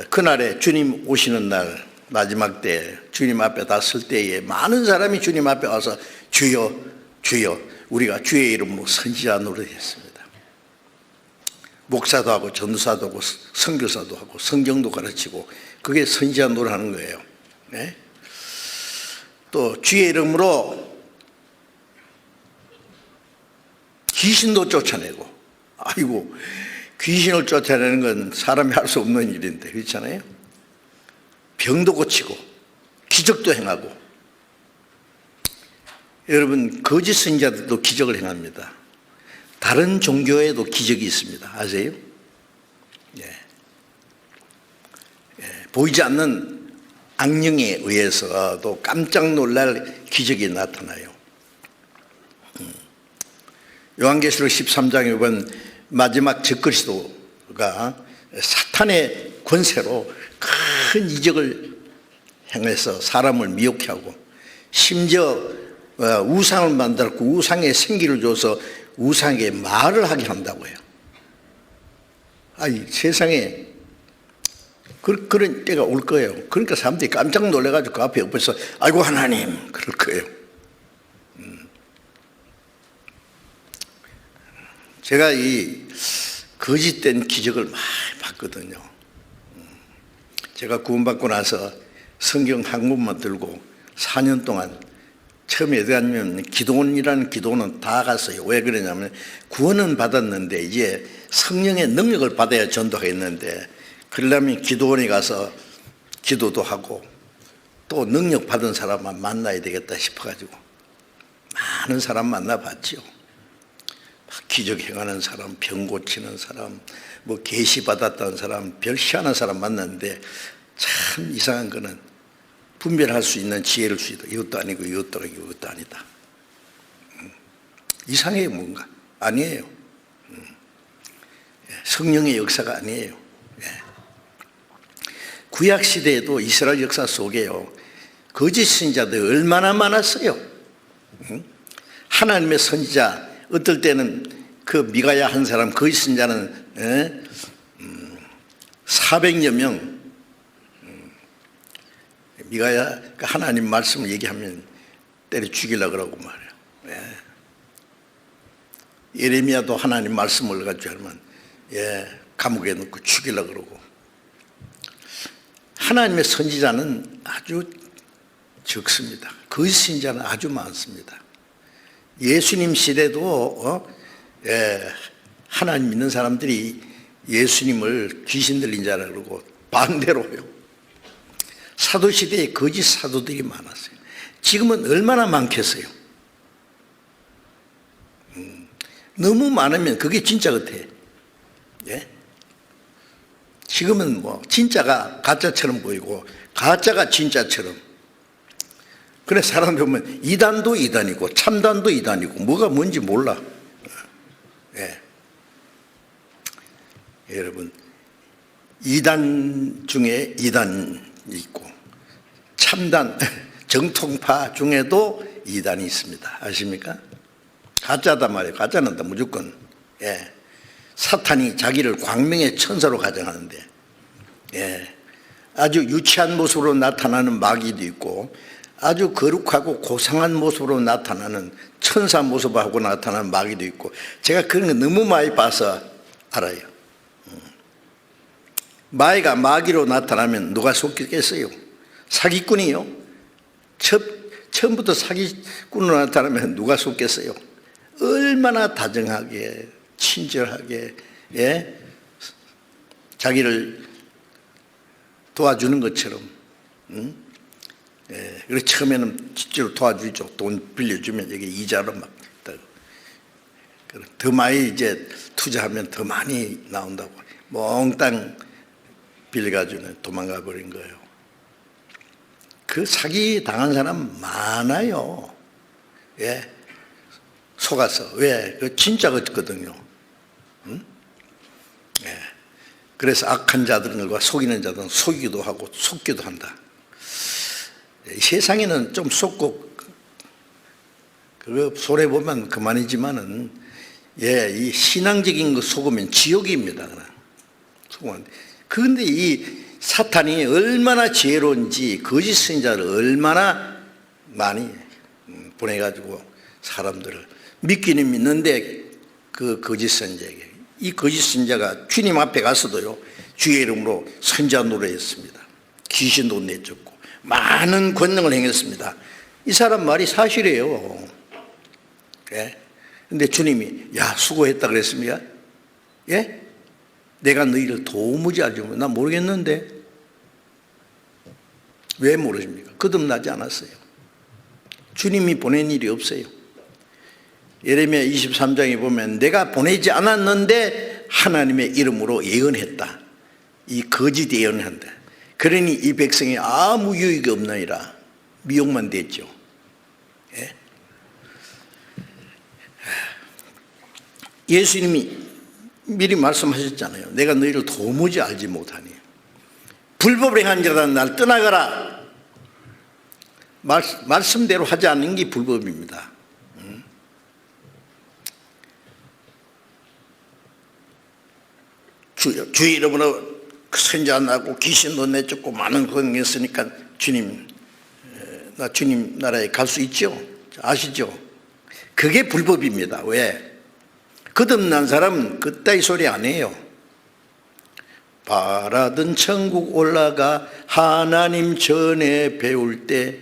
그날에 주님 오시는 날 마지막 때 주님 앞에 다 설 때에 많은 사람이 주님 앞에 와서 주여 주여 우리가 주의 이름으로 선지자 노릇했습니다. 목사도 하고 전도사도 하고 선교사도 하고 성경도 가르치고 그게 선지자 노릇하는 거예요. 네? 또 주의 이름으로 귀신도 쫓아내고 아이고 귀신을 쫓아내는 건 사람이 할 수 없는 일인데 그렇잖아요. 병도 고치고 기적도 행하고 여러분 거짓 선지자들도 기적을 행합니다. 다른 종교에도 기적이 있습니다. 아세요? 보이지 않는 악령에 의해서도 깜짝 놀랄 기적이 나타나요. 요한계시록 13장에 보면 마지막 적그리스도가 사탄의 권세로 큰 이적을 행해서 사람을 미혹해 하고 심지어 우상을 만들었고 우상에 생기를 줘서 우상에 말을 하게 한다고요. 아니 세상에 그런 때가 올 거예요. 그러니까 사람들이 깜짝 놀라가지고 그 앞에 옆에서 아이고 하나님 그럴 거예요. 제가 이 거짓된 기적을 많이 봤거든요. 제가 구원받고 나서 성경 한 권만 들고 4년 동안 처음에 어디 가냐면 기도원이라는 기도원은 다 갔어요. 왜 그러냐면 구원은 받았는데 이제 성령의 능력을 받아야 전도하겠는데 그러려면 기도원에 가서 기도도 하고 또 능력 받은 사람만 만나야 되겠다 싶어가지고 많은 사람 만나봤죠. 기적 행하는 사람, 병 고치는 사람, 뭐 계시 받았다는 사람, 별 희한한 사람 만났는데 참 이상한 거는 분별할 수 있는 지혜를 주시다. 이것도 아니고 이것도 아니고 이것도 아니다. 이상해요 뭔가. 아니에요. 성령의 역사가 아니에요. 구약 시대에도 이스라엘 역사 속에요 거짓 선지자들이 얼마나 많았어요. 하나님의 선지자 어떨 때는 그 미가야 한 사람 거짓 선지자는 400여 명 미가야 하나님 말씀을 얘기하면 때려 죽이려고 그러고 말이에요. 예레미야도 하나님 말씀을 가지고 하면 감옥에 넣고 죽이려고 그러고 하나님의 선지자는 아주 적습니다. 거짓 선지자는 아주 많습니다. 예수님 시대도 하나님 믿는 사람들이 예수님을 귀신 들린 자라 그러고 반대로요. 사도시대에 거짓 사도들이 많았어요. 지금은 얼마나 많겠어요. 너무 많으면 그게 진짜 같아. 지금은 뭐 진짜가 가짜처럼 보이고 가짜가 진짜처럼. 그래 사람들 보면 이단도 이단이고 참단도 이단이고 뭐가 뭔지 몰라. 여러분 이단 중에 이단이 있고 참단 정통파 중에도 이단이 있습니다. 아십니까? 가짜다 말이에요. 가짜는 다 무조건 사탄이 자기를 광명의 천사로 가정하는데 아주 유치한 모습으로 나타나는 마귀도 있고 아주 거룩하고 고상한 모습으로 나타나는 천사 모습하고 나타나는 마귀도 있고 제가 그런 거 너무 많이 봐서 알아요. 마귀가 마귀로 나타나면 누가 속겠어요? 사기꾼이요. 처음부터 사기꾼으로 나타나면 누가 속겠어요? 얼마나 다정하게 친절하게 자기를 도와주는 것처럼 그래서 처음에는 실제로 도와주죠. 돈 빌려주면 여기 이자로 막 더 많이 이제 투자하면 더 많이 나온다고 몽땅 빌려가지고 도망가 버린 거예요. 그 사기 당한 사람 많아요. 속아서. 왜? 그 진짜 같거든요. 그래서 악한 자들과 속이는 자들은 속이기도 하고 속기도 한다. 세상에는 좀 속고 그거 손해 보면 그만이지만은 이 신앙적인 거 속으면 지옥입니다. 속으면. 그런데 이 사탄이 얼마나 지혜로운지 거짓 선지자를 얼마나 많이 보내가지고 사람들을 믿기는 믿는데 그 거짓 선지자에게 이 거짓 선지자가 주님 앞에 가서도요 주의 이름으로 선지자 노래했습니다. 귀신도 내쫓고 많은 권능을 행했습니다. 이 사람 말이 사실이에요. 근데 주님이 야 수고했다 그랬습니까? 내가 너희를 도무지 알지 못해. 나 모르겠는데 왜 모르십니까? 거듭나지 않았어요. 주님이 보낸 일이 없어요. 예레미야 23장에 보면 내가 보내지 않았는데 하나님의 이름으로 예언했다. 이 거짓 예언을 한다. 그러니 이 백성이 아무 유익이 없느니라. 미혹만 됐죠. 예수님이 미리 말씀하셨잖아요. 내가 너희를 도무지 알지 못하니 불법을 행한 자들아 날 떠나가라. 말씀대로 하지 않는 게 불법입니다. 주 이름으로 선자 나고 귀신도 내쫓고 많은 그런 게 있으니까 주님 나라에 갈 수 있죠. 아시죠? 그게 불법입니다. 왜? 거듭난 사람은 그따위 소리 안 해요. 바라던 천국 올라가 하나님 전에 배울 때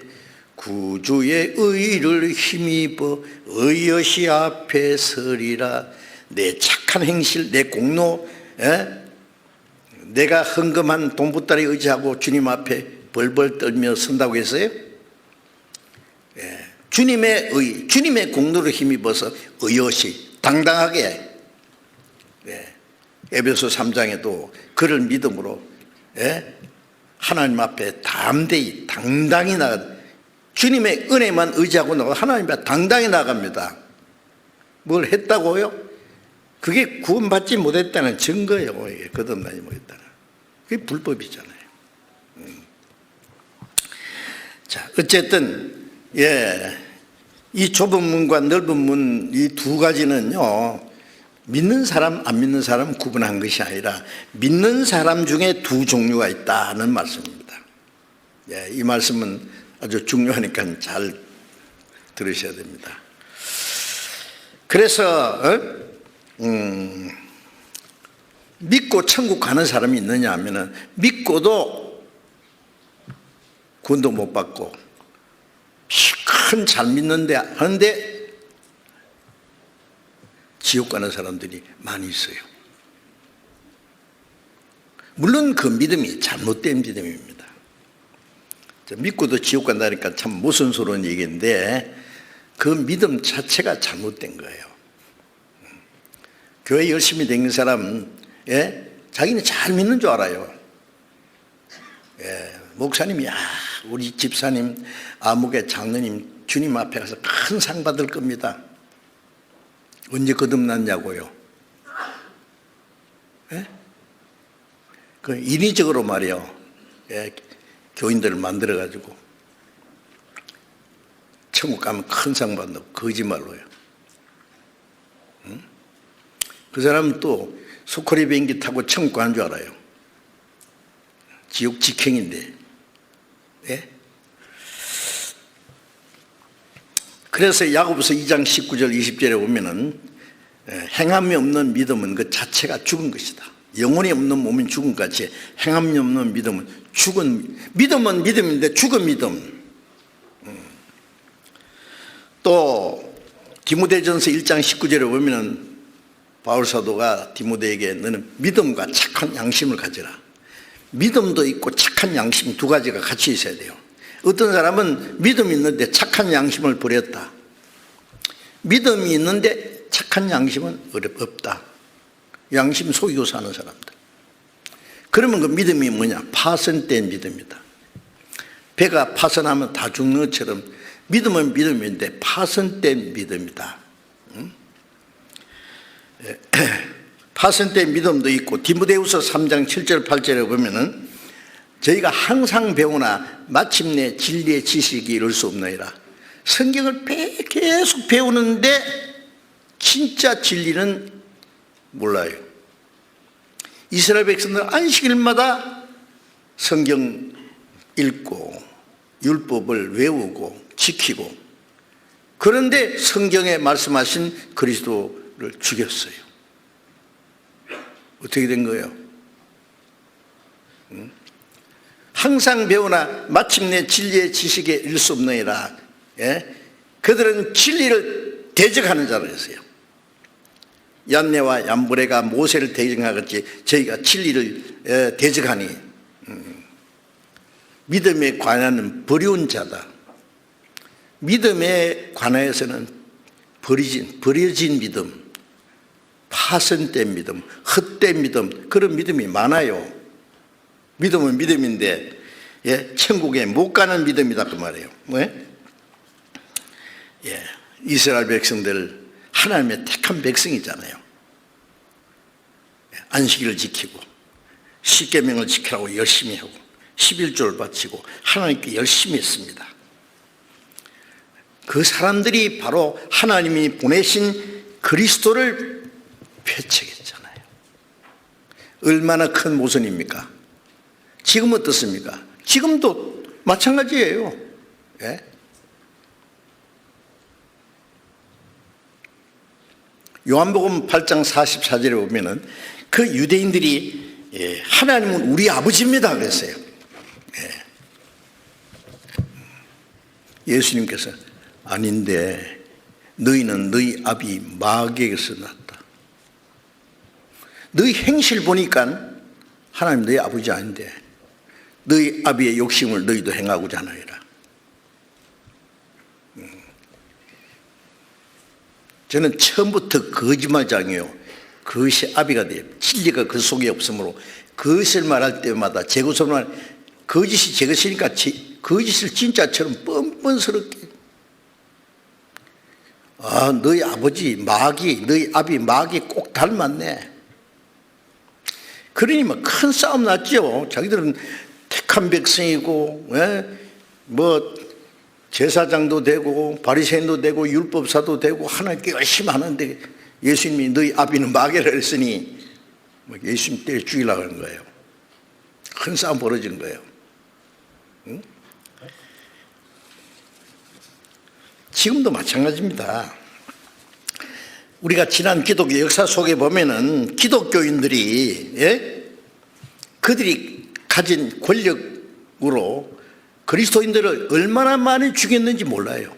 구주의 의를 힘입어 의여시 앞에 서리라. 내 착한 행실, 내 공로, 내가 헌금한 돈보따리 의지하고 주님 앞에 벌벌 떨며 선다고 했어요. 주님의 의, 주님의 공로를 힘입어서 의여시 당당하게, 에베소 3장에도 그를 믿음으로 하나님 앞에 담대히 당당히 나가, 주님의 은혜만 의지하고 나가 하나님 앞에 당당히 나갑니다. 뭘 했다고요? 그게 구원받지 못했다는 증거예요. 거듭나지 못했다는. 그게 불법이잖아요. 자, 어쨌든 이 좁은 문과 넓은 문 이 두 가지는요, 믿는 사람 안 믿는 사람 구분한 것이 아니라 믿는 사람 중에 두 종류가 있다는 말씀입니다. 이 말씀은 아주 중요하니까 잘 들으셔야 됩니다. 그래서 믿고 천국 가는 사람이 있느냐 하면은, 믿고도 구원도 못 받고 큰 잘 믿는데 하는데 지옥 가는 사람들이 많이 있어요. 물론 그 믿음이 잘못된 믿음입니다. 믿고도 지옥 간다니까 참 모순스러운 얘기인데 그 믿음 자체가 잘못된 거예요. 교회 열심히 다니는 사람, 자기는 잘 믿는 줄 알아요. 목사님이, 우리 집사님, 아무개 장로님 주님 앞에 가서 큰 상 받을 겁니다. 언제 거듭났냐고요? 그 인위적으로 말이요, 교인들을 만들어가지고 천국 가면 큰 상 받는다고, 거짓말로요. 그 사람은 또 소코리 비행기 타고 천국 가는 줄 알아요. 지옥 직행인데. 그래서 야고보서 2장 19절 20절에 보면은 행함이 없는 믿음은 그 자체가 죽은 것이다. 영혼이 없는 몸은 죽은 것 같이 행함이 없는 믿음은 죽은, 믿음은 믿음인데 죽은 믿음. 또 디모데전서 1장 19절에 보면은 바울 사도가 디모데에게 너는 믿음과 착한 양심을 가져라. 믿음도 있고 착한 양심 두 가지가 같이 있어야 돼요. 어떤 사람은 믿음이 있는데 착한 양심을 버렸다. 믿음이 있는데 착한 양심은 없다. 양심 속이고 사는 사람들. 그러면 그 믿음이 뭐냐? 파선된 믿음이다. 배가 파선하면 다 죽는 것처럼 믿음은 믿음인데 파선된 믿음이다. 파선된 믿음도 있고, 디모데후서 3장 7절 8절에 보면은 저희가 항상 배우나 마침내 진리의 지식이 이룰 수 없느니라. 성경을 계속 배우는데 진짜 진리는 몰라요. 이스라엘 백성들은 안식일마다 성경 읽고 율법을 외우고 지키고, 그런데 성경에 말씀하신 그리스도를 죽였어요. 어떻게 된 거예요? 항상 배우나 마침내 진리의 지식에 이를 수 없느니라. 그들은 진리를 대적하는 자라였어요. 얀네와 얀브레가 모세를 대적하겠지 저희가 진리를 대적하니 믿음에 관하는 버려운 자다. 믿음에 관하여서는 버려진 믿음, 파선된 믿음, 헛된 믿음, 그런 믿음이 많아요. 믿음은 믿음인데 천국에 못 가는 믿음이다 그 말이에요. 이스라엘 백성들 하나님의 택한 백성이잖아요. 안식일을 지키고 십계명을 지키라고 열심히 하고 11조를 바치고 하나님께 열심히 했습니다. 그 사람들이 바로 하나님이 보내신 그리스도를 표책했잖아요. 얼마나 큰 모순입니까? 지금 어떻습니까? 지금도 마찬가지예요. 예? 요한복음 8장 44절에 보면은 그 유대인들이 하나님은 우리 아버지입니다 그랬어요. 예수님께서 아닌데 너희는 너희 아비 마귀에게서 났다. 너희 행실 보니까 하나님 너희 아버지 아닌데 너희 아비의 욕심을 너희도 행하고자 하나이라. 저는 처음부터 거짓말장이요, 그것이 아비가 돼요. 진리가 그 속에 없으므로 그것을 말할 때마다 제 것을 말, 거짓이 제 것이니까 거짓을 진짜처럼 뻔뻔스럽게, 아 너희 아버지 마귀, 너희 아비 마귀 꼭 닮았네. 그러니 뭐 큰 싸움 났죠. 자기들은 택한 백성이고, 뭐 제사장도 되고 바리새인도 되고 율법사도 되고 하나님께 열심히 하는데 예수님이 너희 아비는 마귀라 했으니 예수님 때려 죽이려고 하는 거예요. 큰 싸움 벌어지는 거예요. 응? 지금도 마찬가지입니다. 우리가 지난 기독교 역사 속에 보면은 기독교인들이, 그들이 가진 권력으로 그리스도인들을 얼마나 많이 죽였는지 몰라요.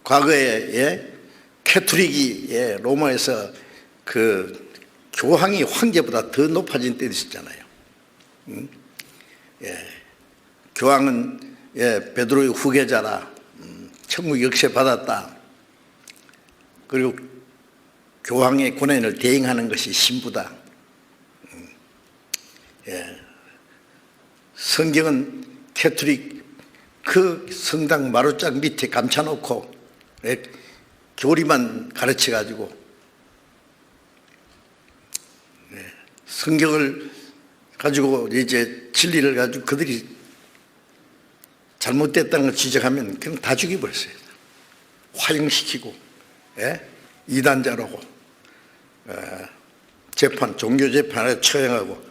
과거에 캐토릭이 로마에서 그 교황이 황제보다 더 높아진 때도 있었잖아요. 교황은 베드로의 후계자라, 천국 역세 받았다. 그리고 교황의 권한을 대행하는 것이 신부다. 성경은 캐토릭 그 성당 마루짝 밑에 감춰놓고 교리만 가르쳐가지고 성경을 가지고 이제 진리를 가지고 그들이 잘못됐다는 걸 지적하면 그냥 다 죽여버렸어요. 화형시키고, 이단자라고 재판, 종교 재판에 처형하고.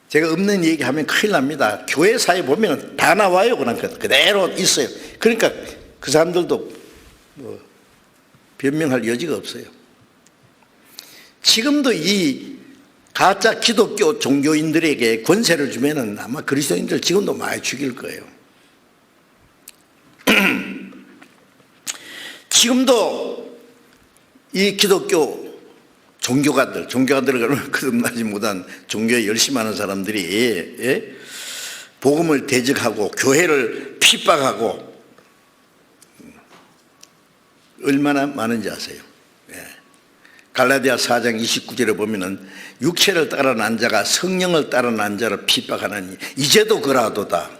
제가 없는 얘기하면 큰일 납니다. 교회사에 보면 다 나와요. 그냥 그대로 있어요. 그러니까 그 사람들도 뭐 변명할 여지가 없어요. 지금도 이 가짜 기독교 종교인들에게 권세를 주면은 아마 그리스도인들 지금도 많이 죽일 거예요. 지금도 이 기독교 종교가들을 거듭나지 못한 종교에 열심하는 사람들이 복음을 대적하고 교회를 핍박하고 얼마나 많은지 아세요? 갈라디아 4장 29절에 보면은 육체를 따라 난 자가 성령을 따라 난 자를 핍박하나니 이제도 그라도다.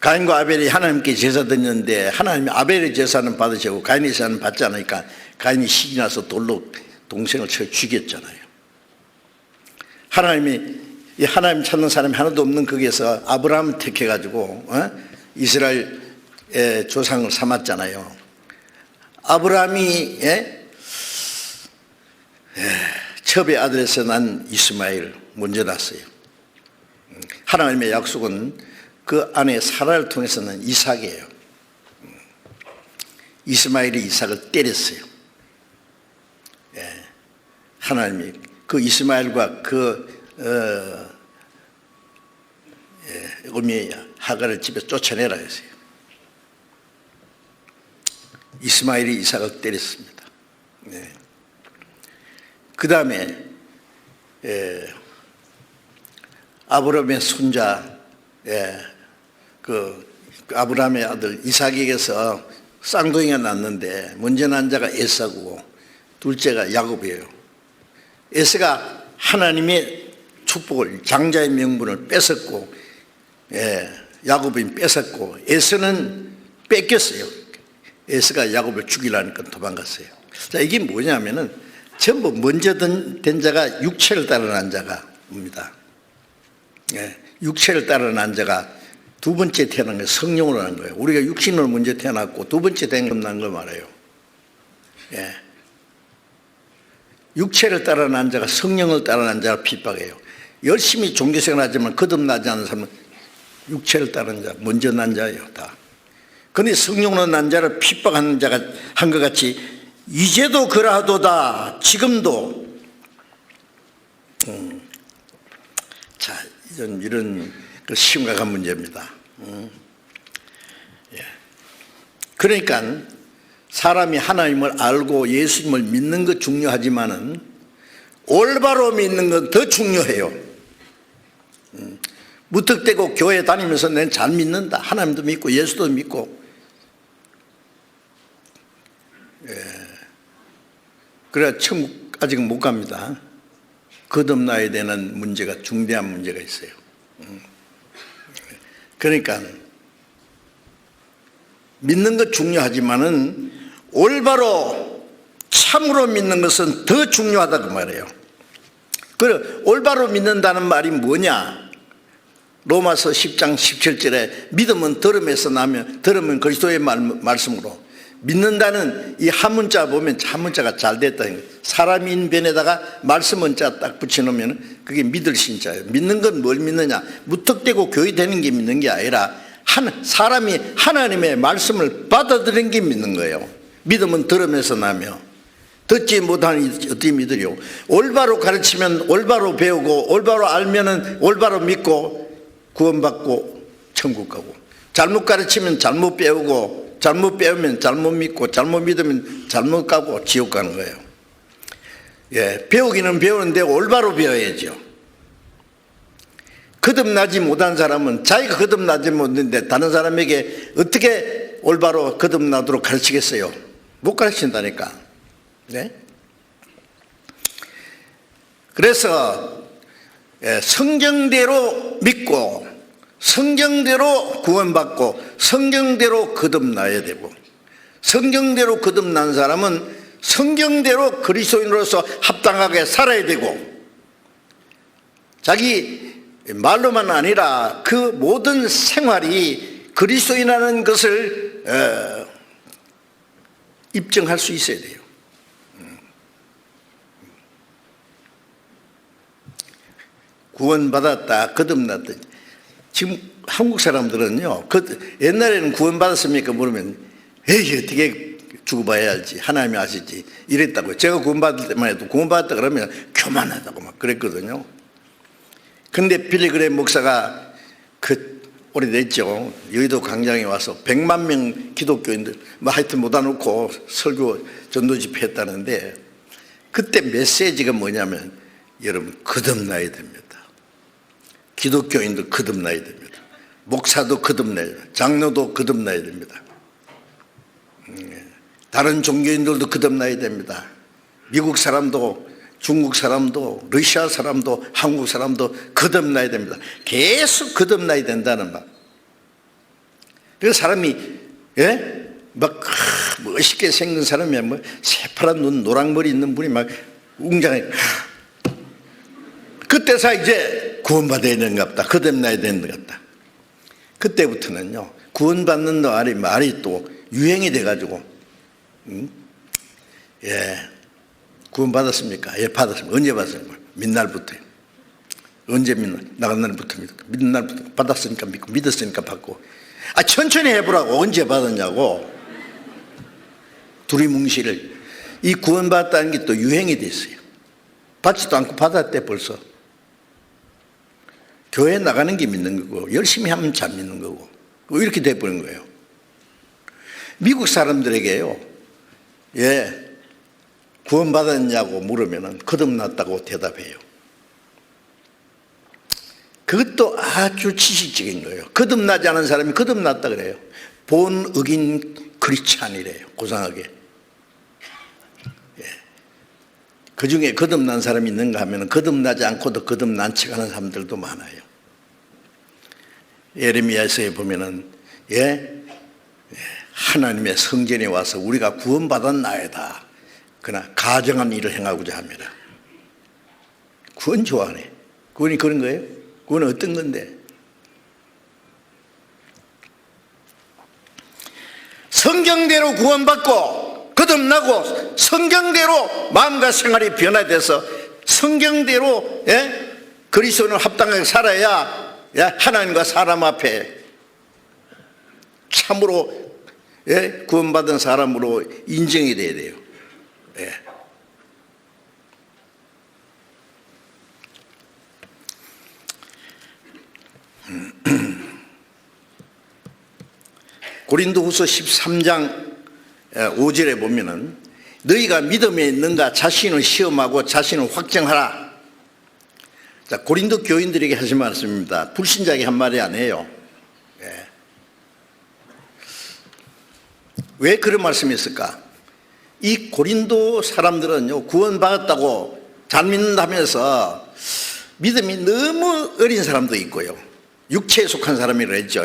가인과 아벨이 하나님께 제사 드렸는데 하나님이 아벨의 제사는 받으시고 가인의 제사는 받지 않으니까 가인이 신이 나서 돌로 동생을 쳐 죽였잖아요. 하나님 찾는 사람이 하나도 없는 거기에서 아브라함을 택해가지고 이스라엘의 조상을 삼았잖아요. 아브라함이 첩의 아들에서 난 이스마엘 먼저 났어요. 하나님의 약속은 그 안에 사라를 통해서는 이삭이에요. 이스마엘이 이삭을 때렸어요. 하나님이 그 이스마엘과 어미 하갈을 집에 쫓아내라 했어요. 이스마엘이 이삭을 때렸습니다. 그 다음에 아브라함의 손자, 그 아브라함의 아들 이삭에게서 쌍둥이가 났는데 먼저 난 자가 에사고 둘째가 야곱이에요. 에사가 하나님의 축복을, 장자의 명분을 뺏었고, 야곱은 뺏었고, 에사는 뺏겼어요. 에사가 야곱을 죽이려니까 도망갔어요. 자, 이게 뭐냐면은 전부 먼저 된 자가 육체를 따라 난 자가 옵니다. 육체를 따라 난 자가 두 번째 태어난 게 성령으로 난 거예요. 우리가 육신으로 먼저 태어났고 두 번째 태어난 걸 말해요. 예. 육체를 따라 난 자가 성령을 따라 난 자를 핍박해요. 열심히 종교생활 하지만 거듭나지 않는 사람은 육체를 따르는 자, 먼저 난 자예요, 다. 그런데 성령으로 난 자를 핍박하는 자가 한 것 같이 이제도 그러하도다. 지금도. 자, 이런 그 심각한 문제입니다. 예. 그러니까 사람이 하나님을 알고 예수님을 믿는 것 중요하지만은 올바로 믿는 건 더 중요해요. 무턱대고 교회 다니면서 난 잘 믿는다. 하나님도 믿고 예수도 믿고. 예. 그래 천국 아직은 못 갑니다. 거듭나야 되는 문제가 중대한 문제가 있어요. 그러니까 믿는 것 중요하지만은 올바로 참으로 믿는 것은 더 중요하다고 말해요. 그래 올바로 믿는다는 말이 뭐냐? 로마서 10장 17절에 믿음은 들음에서 나면 들음은 그리스도의 말씀으로 믿는다는 이 한문자 보면 한문자가 잘 됐다는 거예요. 사람인 변에다가 말씀 원자 딱 붙여놓으면 그게 믿을 신자예요. 믿는 건 뭘 믿느냐? 무턱대고 교회 되는 게 믿는 게 아니라 사람이 하나님의 말씀을 받아들이는 게 믿는 거예요. 믿음은 들음에서 나며 듣지 못하니 어떻게 믿으리요? 올바로 가르치면 올바로 배우고 올바로 알면은 올바로 믿고 구원받고 천국 가고, 잘못 가르치면 잘못 배우고 잘못 배우면 잘못 믿고 잘못 믿으면 잘못 가고 지옥 가는 거예요. 예, 배우기는 배우는데 올바로 배워야죠. 거듭나지 못한 사람은 자기가 거듭나지 못했는데 다른 사람에게 어떻게 올바로 거듭나도록 가르치겠어요? 못 가르친다니까. 네? 그래서 성경대로 믿고 성경대로 구원받고 성경대로 거듭나야 되고, 성경대로 거듭난 사람은 성경대로 그리스도인으로서 합당하게 살아야 되고, 자기 말로만 아니라 그 모든 생활이 그리스도인이라는 것을 입증할 수 있어야 돼요. 구원받았다, 거듭났다. 지금 한국 사람들은요, 옛날에는 구원받았습니까? 물으면, 에이, 어떻게 죽어봐야 알지. 하나님이 아시지. 이랬다고요. 제가 구원받을 때만 해도 구원받았다 그러면 교만하다고 막 그랬거든요. 근데 빌리그레임 목사가 오래됐죠. 여의도 광장에 와서 100만 명 기독교인들, 하여튼 모아놓고 설교 전도 집회 했다는데, 그때 메시지가 뭐냐면, 여러분, 거듭나야 됩니다. 기독교인도 거듭나야 됩니다. 목사도 거듭나야 됩니다. 장로도 거듭나야 됩니다. 다른 종교인들도 거듭나야 됩니다. 미국 사람도 중국 사람도 러시아 사람도 한국 사람도 거듭나야 됩니다. 계속 거듭나야 된다는 말. 그래서 사람이 막 멋있게 생긴 사람이 뭐 새파란 눈 노랑머리 있는 분이 막 웅장해. 그때서 이제 구원받아야 되는가 보다. 거듭나야 되는 것 같다. 그때부터는요, 구원받는 말이 또 유행이 돼가지고, 예, 구원받았습니까? 예, 받았습니다. 언제 받았습니까? mid날부터. 언제 mid날? 나간 날부터 믿고, 믿는 날부터 받았으니까 믿고, 믿었으니까 받고. 천천히 해보라고. 언제 받았냐고. 두리뭉실을. 이 구원받았다는 게 또 유행이 됐어요. 받지도 않고 받았대 벌써. 교회 나가는 게 믿는 거고, 열심히 하면 잘 믿는 거고, 이렇게 돼버린 거예요. 미국 사람들에게요, 구원받았냐고 물으면 거듭났다고 대답해요. 그것도 아주 지식적인 거예요. 거듭나지 않은 사람이 거듭났다 그래요. 본 어긴 크리스찬이래요. 고상하게. 그 중에 거듭난 사람이 있는가 하면 거듭나지 않고도 거듭난 척하는 사람들도 많아요. 예레미야서에 보면은 하나님의 성전에 와서 우리가 구원받았나이다. 그러나 가정한 일을 행하고자 합니다. 구원 좋아하네. 구원이 그런 거예요? 구원은 어떤 건데? 성경대로 구원받고 거듭나고 성경대로 마음과 생활이 변화돼서 성경대로 그리스도인을 합당하게 살아야 하나님과 사람 앞에 참으로 구원받은 사람으로 인정이 돼야 돼요. 고린도후서 13장 5절에 보면은 너희가 믿음에 있는가 자신을 시험하고 자신을 확정하라. 자, 고린도 교인들에게 하신 말씀입니다. 불신자에게 한 말이 아니에요. 왜 그런 말씀이었을까? 이 고린도 사람들은요, 구원받았다고 잘 믿는다면서 믿음이 너무 어린 사람도 있고요, 육체에 속한 사람이라 했죠.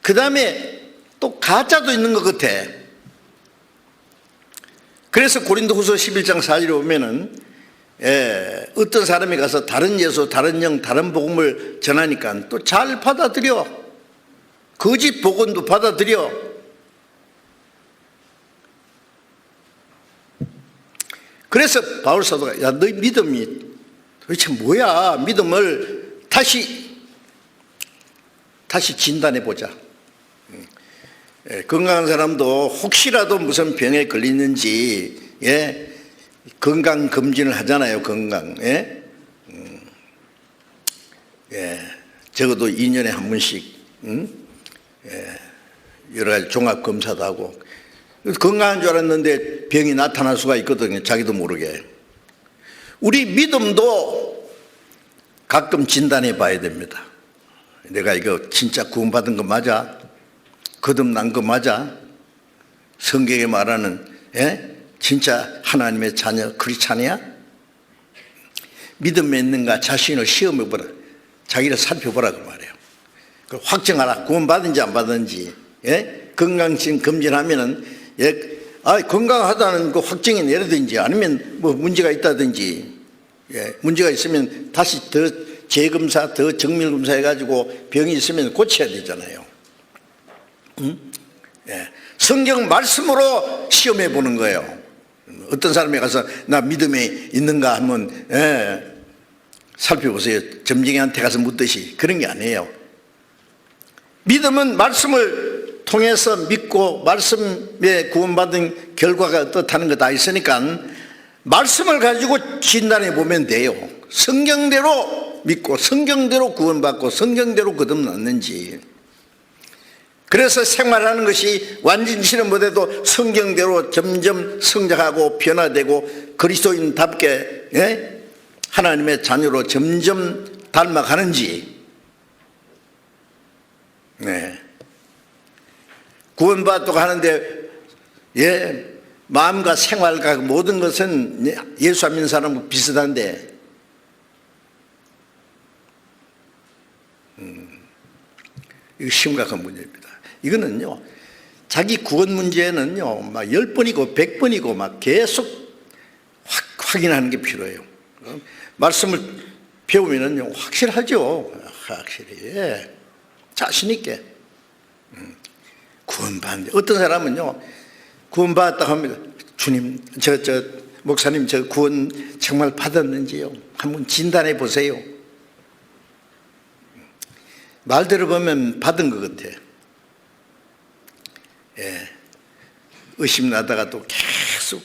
그 다음에 또 가짜도 있는 것 같아. 그래서 고린도후서 11장 4절에 보면은 어떤 사람이 가서 다른 예수, 다른 영, 다른 복음을 전하니까 또 잘 받아들여. 거짓 복음도 받아들여. 그래서 바울 사도가 야, 너희 믿음이 도대체 뭐야? 믿음을 다시 진단해 보자. 건강한 사람도 혹시라도 무슨 병에 걸리는지 건강 검진을 하잖아요. 건강. 적어도 2년에 한 번씩 여러 가지 종합 검사도 하고. 건강한 줄 알았는데 병이 나타날 수가 있거든요. 자기도 모르게. 우리 믿음도 가끔 진단해 봐야 됩니다. 내가 이거 진짜 구원받은 거 맞아? 거듭난 거 맞아? 성경에 말하는 진짜 하나님의 자녀 크리스찬이야? 믿음에 있는가 자신을 시험해 보라. 자기를 살펴보라 그 말이에요. 확정하라. 구원받은지 안 받은지. 건강심 검진하면은 건강하다는 그 확정이 내려든지 아니면 뭐 문제가 있다든지 문제가 있으면 다시 더 재검사, 더 정밀검사 해가지고 병이 있으면 고쳐야 되잖아요. 성경 말씀으로 시험해 보는 거예요. 어떤 사람이 가서 나 믿음에 있는가 하면 살펴보세요. 점쟁이한테 가서 묻듯이 그런 게 아니에요. 믿음은 말씀을 통해서 믿고 말씀에 구원받은 결과가 어떻다는 거 다 있으니까 말씀을 가지고 진단해 보면 돼요. 성경대로 믿고 성경대로 구원받고 성경대로 거듭났는지. 그래서 생활하는 것이 완전 실현 못해도 성경대로 점점 성장하고 변화되고 그리스도인답게 하나님의 자녀로 점점 닮아가는지. 구원받았다고 하는데 마음과 생활과 모든 것은 예수 안 믿는 사람과 비슷한데 이거 심각한 문제입니다. 이거는요, 자기 구원 문제는요, 막 10번이고 100번이고 막 계속 확인하는 게 필요해요. 말씀을 배우면은요, 확실하죠. 확실히. 자신있게. 구원받는데, 어떤 사람은요, 구원받았다고 합니다. 주님, 목사님, 저 구원 정말 받았는지요? 한번 진단해 보세요. 말 들어보면 받은 것 같아. 의심나다가 또 계속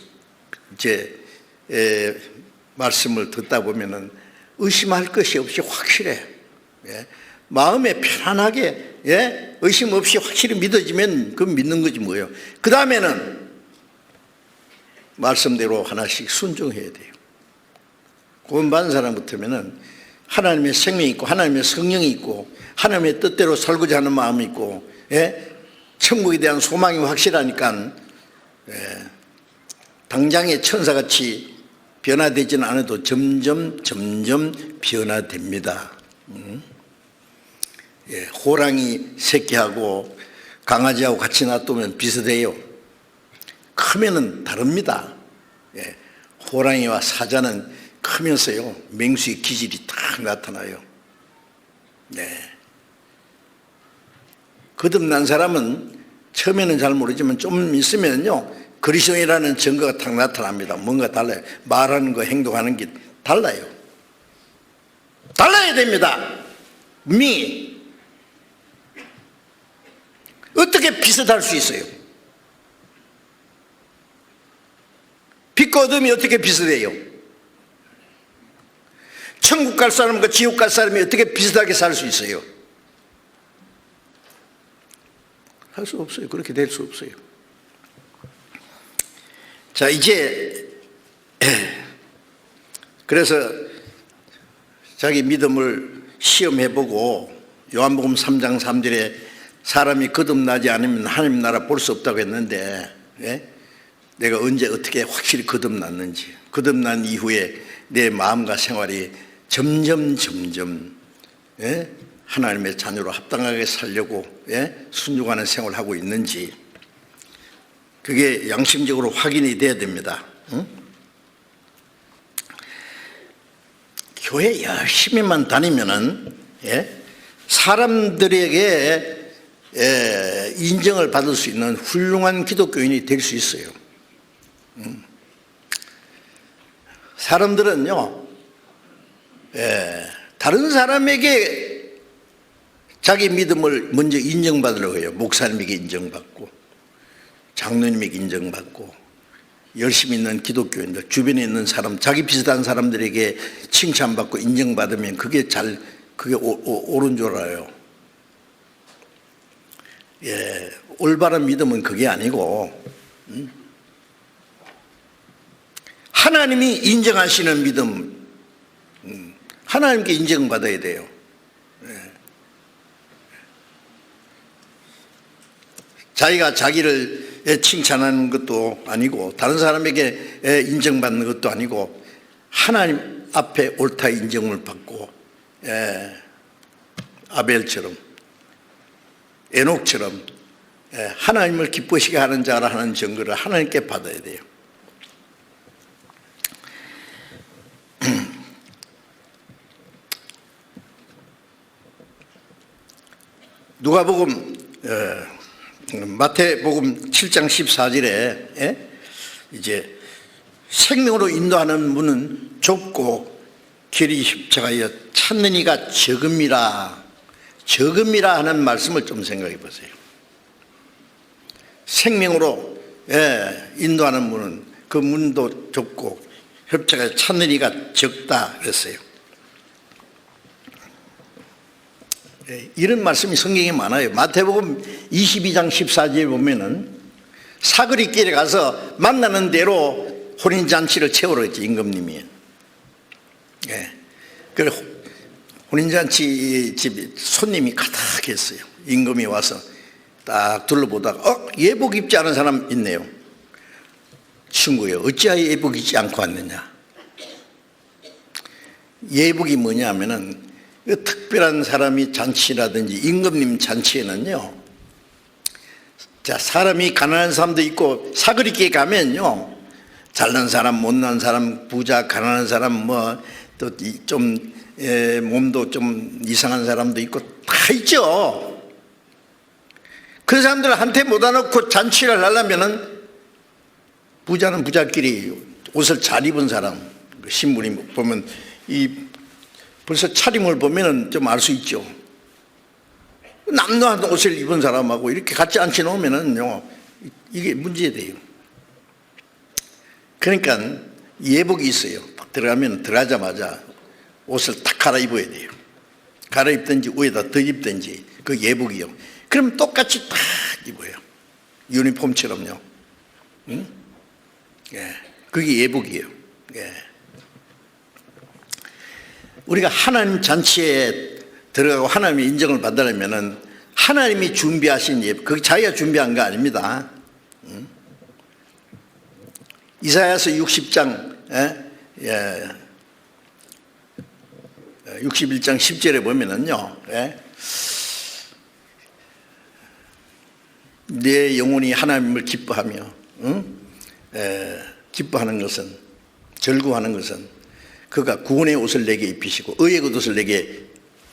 말씀을 듣다 보면은 의심할 것이 없이 확실해. 마음에 편안하게 의심 없이 확실히 믿어지면 그건 믿는 거지 뭐예요. 그 다음에는 말씀대로 하나씩 순종해야 돼요. 구원받은 사람부터는 하나님의 생명이 있고 하나님의 성령이 있고 하나님의 뜻대로 살고자 하는 마음이 있고 천국에 대한 소망이 확실하니까 당장의 천사같이 변화되지는 않아도 점점 변화됩니다. 호랑이 새끼하고 강아지하고 같이 놔두면 비슷해요. 크면은 다릅니다. 호랑이와 사자는 크면서요, 맹수의 기질이 딱 나타나요. 거듭난 사람은 처음에는 잘 모르지만 좀 있으면요 그리스도인이라는 증거가 탁 나타납니다. 뭔가 달라요. 말하는 거 행동하는 게 달라요. 달라야 됩니다. 어떻게 비슷할 수 있어요? 빛과 어둠이 어떻게 비슷해요? 천국 갈 사람과 지옥 갈 사람이 어떻게 비슷하게 살 수 있어요? 할 수 없어요. 그렇게 될 수 없어요. 자, 이제 그래서 자기 믿음을 시험해보고 요한복음 3장 3절에 사람이 거듭나지 않으면 하나님 나라 볼 수 없다고 했는데, 예? 내가 언제 어떻게 확실히 거듭났는지, 거듭난 이후에 내 마음과 생활이 점점 예? 하나님의 자녀로 합당하게 살려고, 예? 순종하는 생활을 하고 있는지 그게 양심적으로 확인이 돼야 됩니다. 응? 교회 열심히만 다니면은, 예? 사람들에게 인정을 받을 수 있는 훌륭한 기독교인이 될 수 있어요. 사람들은요, 다른 사람에게 자기 믿음을 먼저 인정받으려고 해요. 목사님에게 인정받고, 장로님에게 인정받고, 열심히 있는 기독교인들, 주변에 있는 사람, 자기 비슷한 사람들에게 칭찬받고 인정받으면 그게 옳은 줄 알아요. 예, 올바른 믿음은 그게 아니고, 하나님이 인정하시는 믿음, 하나님께 인정받아야 돼요. 예. 자기가 자기를 칭찬하는 것도 아니고 다른 사람에게 인정받는 것도 아니고 하나님 앞에 옳다 인정을 받고, 아벨처럼 에녹처럼 하나님을 기쁘시게 하는 자라 하는 증거를 하나님께 받아야 돼요. 누가복음 마태복음 7장 14절에 이제 생명으로 인도하는 문은 좁고 길이 협착하여 찾는 이가 적음이라 하는 말씀을 좀 생각해 보세요. 생명으로 인도하는 문은 그 문도 좁고 협착하여 찾는 이가 적다 그랬어요. 이런 말씀이 성경에 많아요. 마태복음 22장 14절에 보면은 사거리길에 가서 만나는 대로 혼인잔치를 채우러 했지, 임금님이. 그래 혼인잔치 집에 손님이 가득했어요. 임금이 와서 딱 둘러보다가 예복 입지 않은 사람 있네요. 친구예요. 어찌하여 예복 입지 않고 왔느냐. 예복이 뭐냐 하면은 특별한 사람이 잔치라든지 임금님 잔치에는요, 자, 사람이 가난한 사람도 있고 사거리길에 가면요, 잘난 사람, 못난 사람, 부자, 가난한 사람, 뭐 또 좀 몸도 좀 이상한 사람도 있고 다 있죠. 그 사람들한테 모아 놓고 잔치를 하려면은 부자는 부자끼리 옷을 잘 입은 사람, 신부님 보면 벌써 차림을 보면은 좀 알 수 있죠. 남노한 옷을 입은 사람하고 이렇게 같이 앉혀 놓으면은요, 이게 문제돼요. 그러니까 예복이 있어요. 들어가면 들어가자마자 옷을 딱 갈아입어야 돼요. 갈아입든지 위에다 더 입든지 그 예복이요. 그럼 똑같이 딱 입어요. 유니폼처럼요. 응? 그게 예복이에요. 우리가 하나님 잔치에 들어가고 하나님의 인정을 받으려면은 하나님이 준비하신 예복, 그게 자기가 준비한 거 아닙니다. 이사야서 60장 61장 10절에 보면은요, 내 영혼이 하나님을 기뻐하며, 기뻐하는 것은, 절구하는 것은 그가 구원의 옷을 내게 입히시고 의의 겉옷을 내게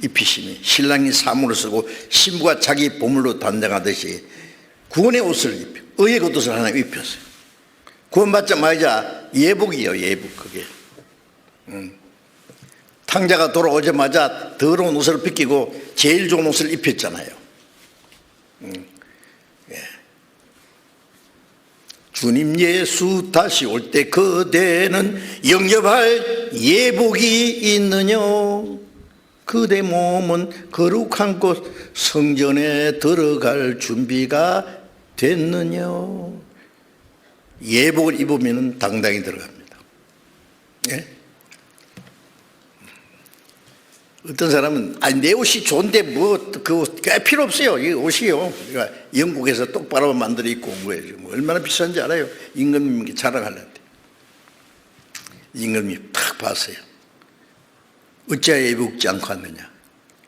입히시니 신랑이 사물을 쓰고 신부가 자기 보물로 단장하듯이 구원의 옷을 입혀, 의의 겉옷을 하나 입혔어요. 구원받자마자 예복이에요, 예복. 그게 탕자가 돌아오자마자 더러운 옷을 벗기고 제일 좋은 옷을 입혔잖아요. 예. 주님 예수 다시 올 때 그대는 영접할 예복이 있느냐. 그대 몸은 거룩한 곳 성전에 들어갈 준비가 됐느냐. 예복을 입으면 당당히 들어갑니다. 예? 어떤 사람은 내 옷이 좋은데 꽤 필요 없어요. 이 옷이요. 그러니까 영국에서 똑바로 만들어 입고 온 거예요. 뭐 얼마나 비싼지 알아요? 임금님께 자랑하려는데. 임금님이 탁 봤어요. 어찌하여 입지 않고 왔느냐.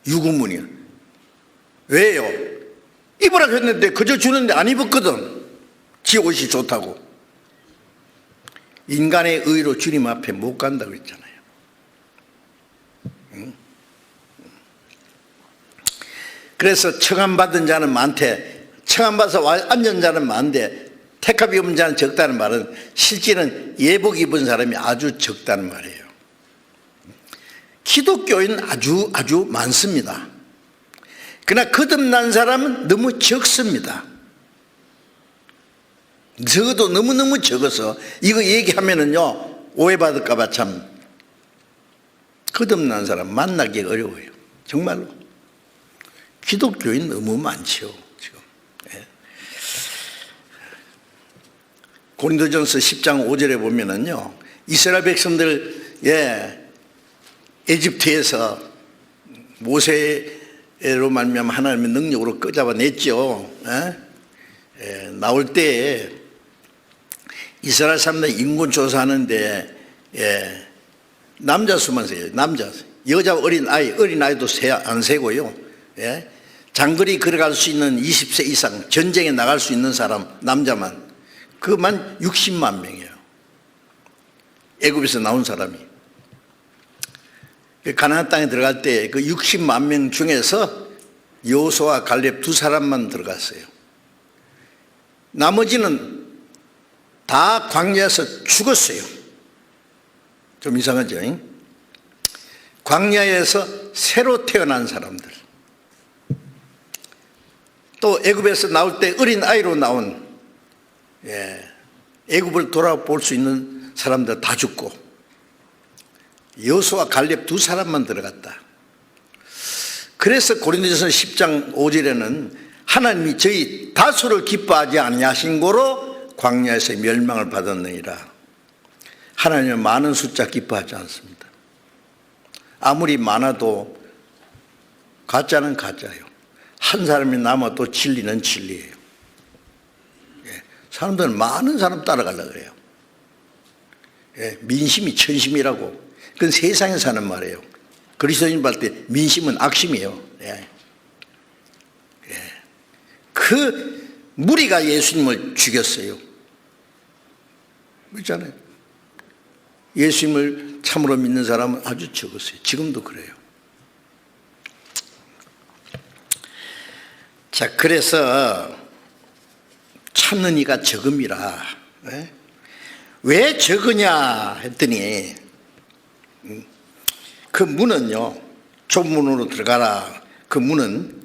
유구문이야. 왜요? 입으라고 했는데 그저 주는데 안 입었거든. 지 옷이 좋다고. 인간의 의로 주님 앞에 못 간다고 했잖아요. 그래서 청함받은 자는 많대, 청함받아서 앉은 자는 많대, 택함이 없는 자는 적다는 말은 실제는 예복 입은 사람이 아주 적다는 말이에요. 기독교인 아주 많습니다. 그러나 거듭난 사람은 너무 적습니다. 적어도 너무너무 적어서 이거 얘기하면은요 오해받을까봐 참 거듭난 사람 만나기 어려워요. 정말로. 기독교인 너무 많죠 지금. 예. 고린도전서 10장 5절에 보면은요 이스라엘 백성들 에집트에서 모세로 말미암아 하나님의 능력으로 끄잡아냈죠. 나올 때 이스라엘 사람들 인구 조사하는데 남자 수만 세요. 남자, 여자 어린 아이도 안 세고요. 장거리 걸어갈 수 있는 20세 이상 전쟁에 나갈 수 있는 사람 남자만 그만 60만 명이에요. 애굽에서 나온 사람이. 가나안 땅에 들어갈 때 그 60만 명 중에서 여호수아와 갈렙 두 사람만 들어갔어요. 나머지는 다 광야에서 죽었어요. 좀 이상하죠? 광야에서 새로 태어난 사람들. 또 애굽에서 나올 때 어린 아이로 나온 애굽을 돌아볼 수 있는 사람들 다 죽고 여호수아 갈렙 두 사람만 들어갔다. 그래서 고린도전서 10장 5절에는 하나님이 저희 다수를 기뻐하지 아니하신 고로 광야에서 멸망을 받았느니라. 하나님은 많은 숫자 기뻐하지 않습니다. 아무리 많아도 가짜는 가짜예요. 한 사람이 남아도 진리는 진리예요. 사람들은 많은 사람 따라가려고 그래요. 민심이 천심이라고. 그건 세상에 사는 말이에요. 그리스도인 볼 때 민심은 악심이에요. 그 무리가 예수님을 죽였어요. 그렇잖아요. 예수님을 참으로 믿는 사람은 아주 적었어요. 지금도 그래요. 자, 그래서 찾는 이가 적음이라. 왜 적으냐 했더니 그 문은요 좁은 문으로 들어가라. 그 문은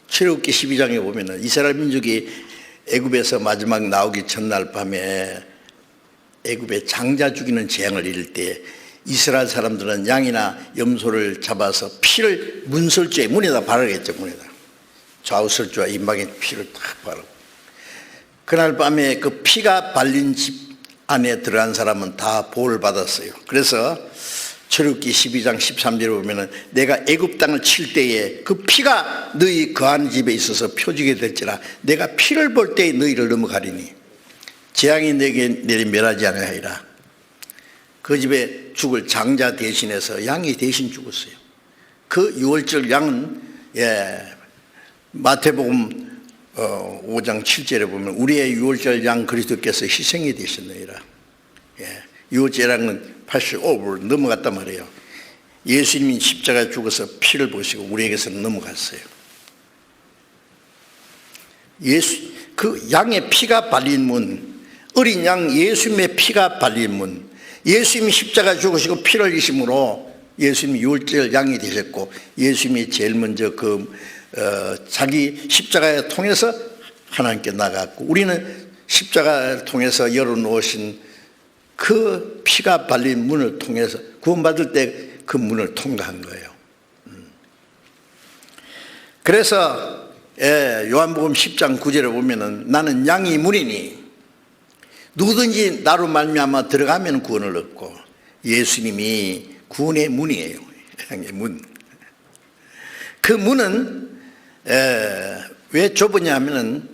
출애굽기 12장에 보면은 이스라엘 민족이 애굽에서 마지막 나오기 전날 밤에 애굽에 장자 죽이는 재앙을 이룰 때 이스라엘 사람들은 양이나 염소를 잡아서 피를 문설주에 문에다 바르겠죠. 문에다 좌우설주와 임방에 피를 탁 바르고 그날 밤에 그 피가 발린 집 안에 들어간 사람은 다 보호를 받았어요. 그래서 출애굽기 12장 13절에 보면은 내가 애굽 땅을 칠 때에 그 피가 너희 거하는 집에 있어서 표지게 될지라 내가 피를 볼 때에 너희를 넘어가리니 재앙이 내게 내리 멸하지 아니하리라. 그 집에 죽을 장자 대신해서 양이 대신 죽었어요. 그 유월절 양은 마태복음 5장 7절에 보면 우리의 유월절 양 그리스도께서 희생이 되셨느니라. 유월절 양은 85를 넘어갔단 말이에요. 예수님이 십자가에 죽어서 피를 보시고 우리에게서 넘어갔어요. 그 양의 피가 발린 문, 어린 양 예수님의 피가 발린 문, 예수님이 십자가에 죽으시고 피를 흘리심으로 예수님이 유월절 양이 되셨고, 예수님이 제일 먼저 자기 십자가에 통해서 하나님께 나갔고, 우리는 십자가를 통해서 열어놓으신 그 피가 발린 문을 통해서 구원받을 때 그 문을 통과한 거예요. 그래서 요한복음 10장 9절에 보면은 나는 양이 문이니 누구든지 나로 말미암아 들어가면 구원을 얻고, 예수님이 구원의 문이에요. 양의 문. 그 문은 왜 좁으냐 하면은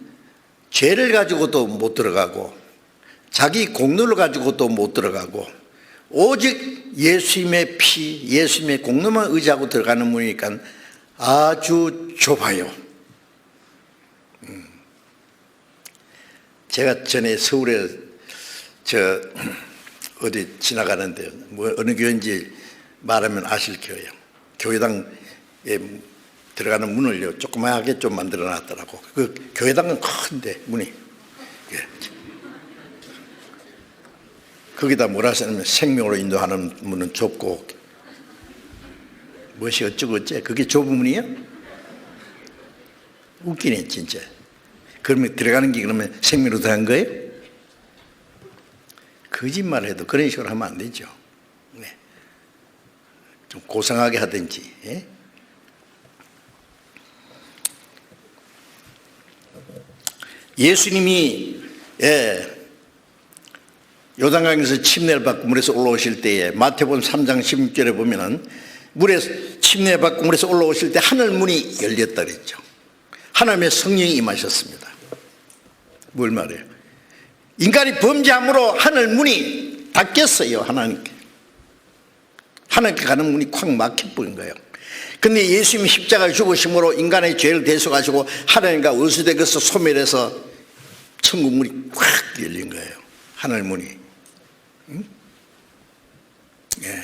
죄를 가지고도 못 들어가고 자기 공로를 가지고도 못 들어가고 오직 예수님의 피, 예수님의 공로만 의지하고 들어가는 문이니까 아주 좁아요. 제가 전에 서울에 어디 지나가는데 어느 교회인지 말하면 아실 거예요. 교회당에 들어가는 문을요 조그맣게 좀 만들어 놨더라고. 그 교회당은 큰데 문이 거기다 뭐라 쓰냐면 생명으로 인도하는 문은 좁고 무엇이 어쩌고 어째 그게 좁은 문이야? 웃기네 진짜. 그러면 들어가는 게 그러면 생명으로 들어간 거예요? 거짓말해도 그런 식으로 하면 안 되죠. 네. 좀 고상하게 하든지. 예? 예수님이 요단강에서 침례를 받고 물에서 올라오실 때에 마태복음 3장 16절에 보면은 침례 받고 물에서 올라오실 때 하늘 문이 열렸다 그랬죠. 하나님의 성령이 임하셨습니다. 뭘 말해요? 인간이 범죄함으로 하늘 문이 닫혔어요. 하나님께 가는 문이 콱 막혀버린 거예요. 근데 예수님이 십자가를 죽으심으로 인간의 죄를 대속하시고 하나님과 원수되어서 소멸해서 천국 문이 콱 열린 거예요. 하늘 문이. 응? 예.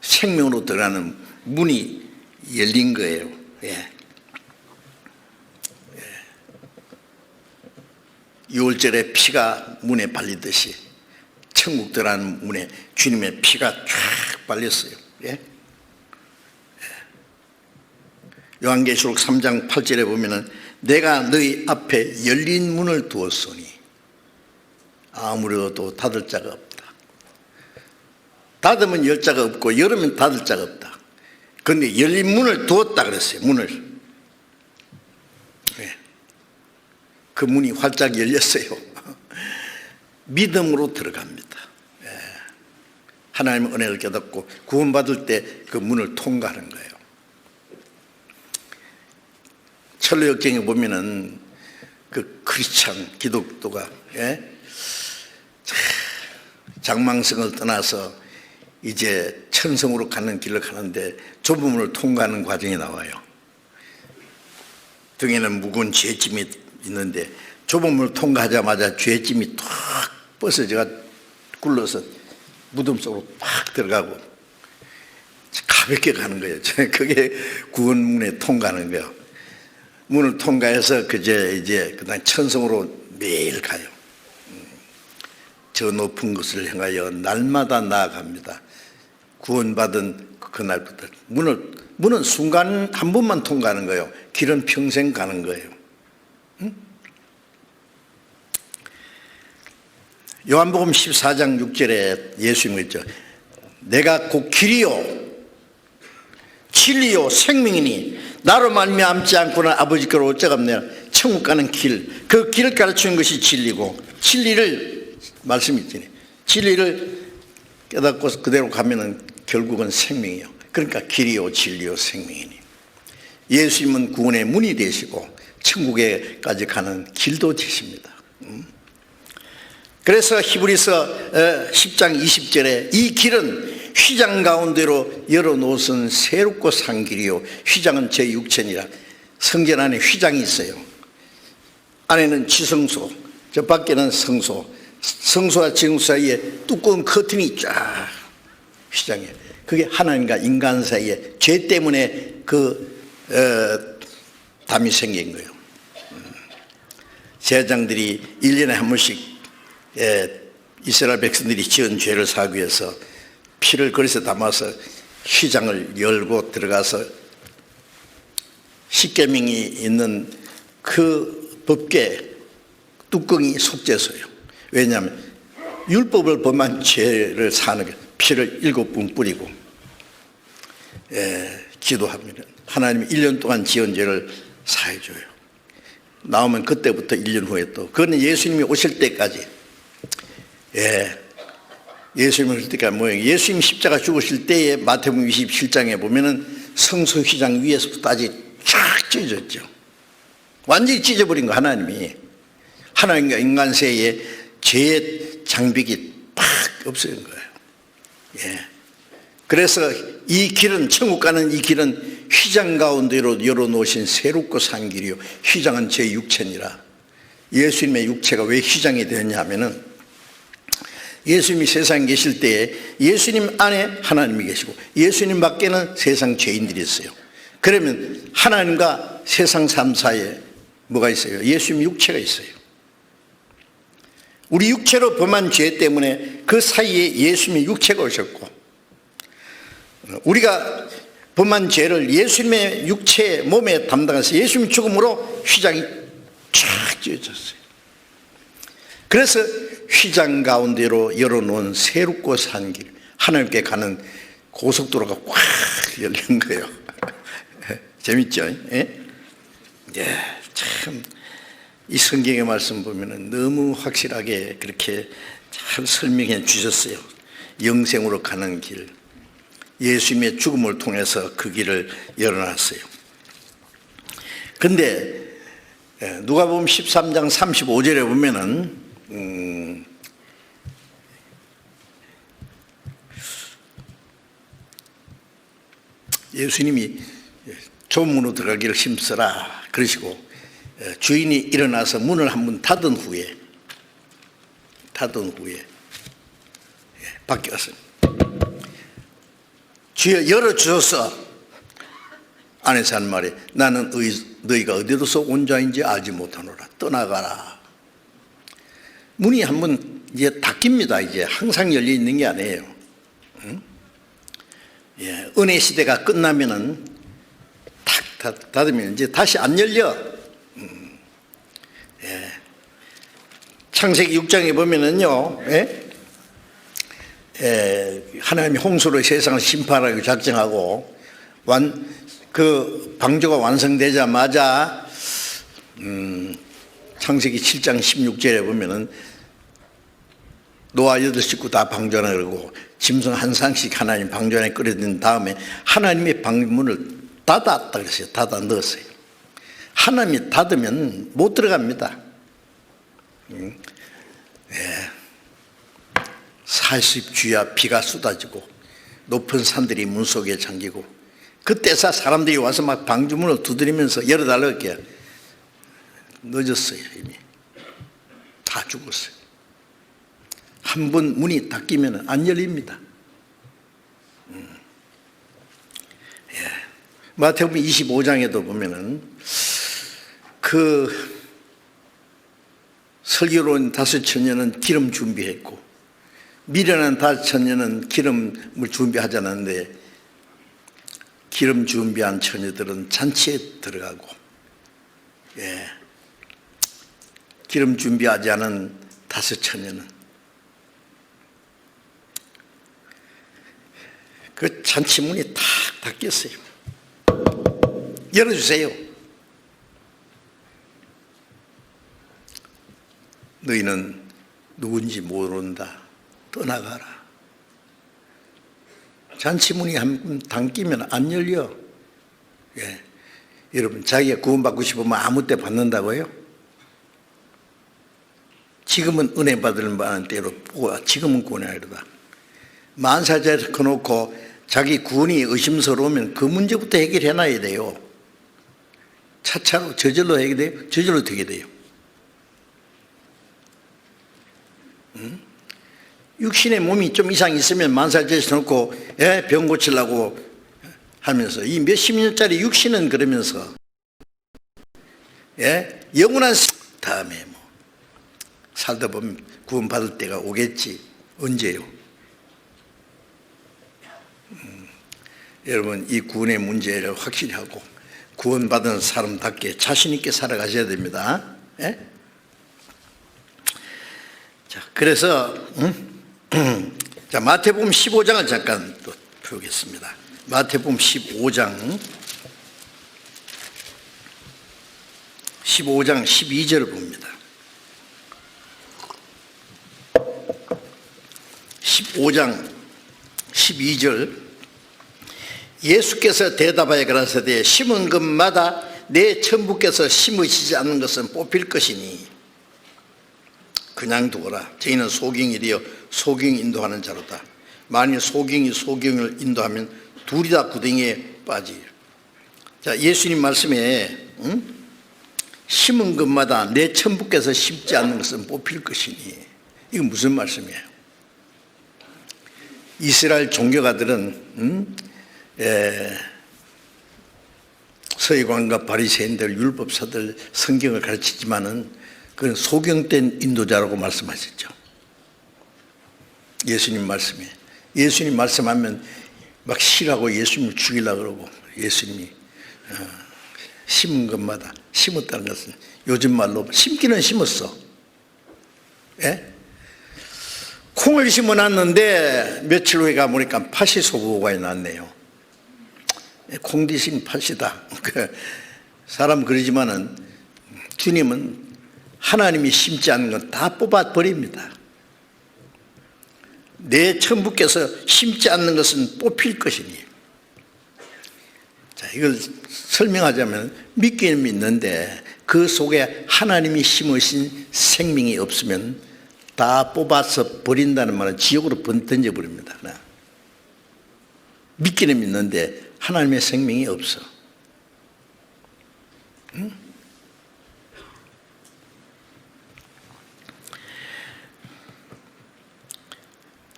생명으로 들어가는 문이 열린 거예요. 예. 유월절에 피가 문에 발리듯이 천국 들어가는 문에 주님의 피가 쫙 발렸어요. 예? 요한계시록 3장 8절에 보면은 내가 너희 앞에 열린 문을 두었으니 아무래도 닫을 자가 없다. 닫으면 열 자가 없고 열으면 닫을 자가 없다. 그런데 열린 문을 두었다 그랬어요. 문을. 네. 그 문이 활짝 열렸어요. 믿음으로 들어갑니다. 네. 하나님의 은혜를 깨닫고 구원받을 때 그 문을 통과하는 거예요. 철로역정에 보면은 그 크리스찬 기독교가 장망성을 떠나서 이제 천성으로 가는 길을 가는데 좁은 문을 통과하는 과정이 나와요. 등에는 무거운 죄짐이 있는데 좁은 문을 통과하자마자 죄짐이 탁 벗어져가 굴러서 무덤 속으로 팍 들어가고 가볍게 가는 거예요. 그게 구원문에 통과하는 거예요. 문을 통과해서 이제 그다음 천성으로 매일 가요. 저 높은 것을 향하여 날마다 나아갑니다. 구원받은 그날부터 문은 순간 한 번만 통과하는 거예요. 길은 평생 가는 거예요. 응? 요한복음 14장 6절에 예수님이 있죠. 내가 곧 길이요 진리요 생명이니 나로 말미암지 않고는 아버지께로 어쩌갑냐. 천국 가는 길, 그 길을 가르치는 것이 진리고, 진리를 말씀이지. 진리를 깨닫고 그대로 가면은 결국은 생명이요. 그러니까 길이요 진리요 생명이니. 예수님은 구원의 문이 되시고 천국에까지 가는 길도 되십니다. 그래서 히브리서 10장 20절에 이 길은 휘장 가운데로 열어놓은 새롭고 산 길이요. 휘장은 제 육체니라. 성전 안에 휘장이 있어요. 안에는 지성소, 저 밖에는 성소. 성소와 지성소 사이에 두꺼운 커튼이 쫙 휘장이에요. 그게 하나님과 인간 사이에 죄 때문에 담이 생긴 거예요. 제사장들이 1년에 한 번씩 이스라엘 백성들이 지은 죄를 사하기 위해서 피를 그릇에 담아서 휘장을 열고 들어가서 십계명이 있는 그 법궤 뚜껑이 속죄소예요. 왜냐하면 율법을 범한 죄를 사는 게 피를 7번 뿌리고 기도하면 하나님이 1년 동안 지은 죄를 사해줘요. 나오면 그때부터 1년 후에 또 그거는 예수님이 오실 때까지 예수님이 오실 때까지 뭐예요? 예수님 십자가 죽으실 때에 마태복음 27장에 보면은 성소 휘장 위에서부터 아직 쫙 찢어졌죠. 완전히 찢어버린 거 하나님이. 하나님과 인간 사이에 죄의 장벽이 팍 없어진 거예요. 그래서 이 길은, 천국 가는 이 길은 휘장 가운데로 열어놓으신 새롭고 산 길이요. 휘장은 제 육체니라. 예수님의 육체가 왜 휘장이 되었냐 하면은 예수님이 세상에 계실 때에 예수님 안에 하나님이 계시고 예수님 밖에는 세상 죄인들이 있어요. 그러면 하나님과 세상 삶 사이에 뭐가 있어요? 예수님 육체가 있어요. 우리 육체로 범한 죄 때문에 그 사이에 예수님의 육체가 오셨고 우리가 범한 죄를 예수님의 육체 몸에 담당해서 예수님의 죽음으로 휘장이 쫙 찢어졌어요. 그래서 휘장 가운데로 열어놓은 새롭고 산 길, 하나님께 가는 고속도로가 확 열린 거예요. 재밌죠? 참 이 성경의 말씀 보면은 너무 확실하게 그렇게 잘 설명해 주셨어요. 영생으로 가는 길, 예수님의 죽음을 통해서 그 길을 열어놨어요. 근데 누가복음 13장 35절에 보면은 예수님이 좁은 문으로 들어가기를 힘쓰라 그러시고 주인이 일어나서 문을 한 번 닫은 후에 밖에 왔습니다. 주여 열어주소서. 안에서 한 말이 나는 너희가 어디로서 온 자인지 알지 못하노라. 떠나가라. 문이 한 번 이제 닫힙니다. 이제 항상 열려 있는 게 아니에요. 은혜 시대가 끝나면은 탁 닫으면 이제 다시 안 열려. 창세기 6장에 보면은요, 하나님이 홍수로 세상을 심판하고 작정하고 그 방주가 완성되자마자 창세기 7장 16절에 보면은 노아 8식구 다 방주 안에 들고 짐승 한 쌍씩 하나님 방주 안에 끌어든 다음에 하나님의 방문을 닫았다 그랬어요. 닫아 넣었어요. 하나님이 닫으면 못 들어갑니다. 40주야 비가 쏟아지고 높은 산들이 물속에 잠기고 그때서 사람들이 와서 막 방주문을 두드리면서 열어달라고 할게요. 늦었어요. 이미 다 죽었어요. 한 번 문이 닫히면 안 열립니다. 마태복음 25장에도 보면은 그 설교로운 5처녀는 기름 준비했고 미련한 5처녀는 기름을 준비하지 않았는데 기름 준비한 처녀들은 잔치에 들어가고 기름 준비하지 않은 5처녀는 그 잔치문이 탁 닫혔어요. 열어주세요. 너희는 누군지 모른다. 떠나가라. 잔치문이 한 번 당기면 안 열려. 여러분 자기가 구원받고 싶으면 아무 때 받는다고요? 지금은 은혜 받을 만한 때로 지금은 구원이 아니라 만사자에서 커놓고 자기 구원이 의심스러우면 그 문제부터 해결해놔야 돼요. 차차로 저절로 해결돼요. 저절로 되게 돼요. 육신의 몸이 좀 이상 있으면 만살제시 놓고 병 고치려고 하면서 이 몇십 년짜리 육신은 그러면서 영원한 다음에 뭐 살다 보면 구원받을 때가 오겠지. 언제요? 여러분 이 구원의 문제를 확실히 하고 구원받은 사람답게 자신 있게 살아가셔야 됩니다. 자, 그래서 자, 마태복음 15장을 잠깐 또 보겠습니다. 마태복음 15장 12절을 봅니다. 15장 12절 예수께서 대답하여 가라사대 심은 것마다 내 천부께서 심으시지 않는 것은 뽑힐 것이니 그냥 두거라. 저희는 소경이되어 소경 인도하는 자로다. 만일 소경이 소경을 인도하면 둘이 다 구덩이에 빠지리라. 자, 예수님 말씀에 심은 것마다 내 천부께서 심지 않는 것은 뽑힐 것이니 이건 무슨 말씀이에요? 이스라엘 종교가들은 서기관과 바리새인들, 율법사들 성경을 가르치지만은 그건 소경된 인도자라고 말씀하셨죠. 예수님 말씀에 예수님 말씀하면 막 싫어하고 예수님을 죽이려고 그러고 예수님이 심은 것마다 심었다는 것은 요즘 말로 심기는 심었어. 콩을 심어놨는데 며칠 후에 가보니까 팥이 소보고가 났네요. 콩 대신 팥이다. 사람 그러지만은 주님은 하나님이 심지 않는 건 다 뽑아버립니다. 내 천부께서 심지 않는 것은 뽑힐 것이니. 자, 이걸 설명하자면 믿기는 믿는데 그 속에 하나님이 심으신 생명이 없으면 다 뽑아서 버린다는 말은 지옥으로 던져버립니다. 믿기는 믿는데 하나님의 생명이 없어. 응?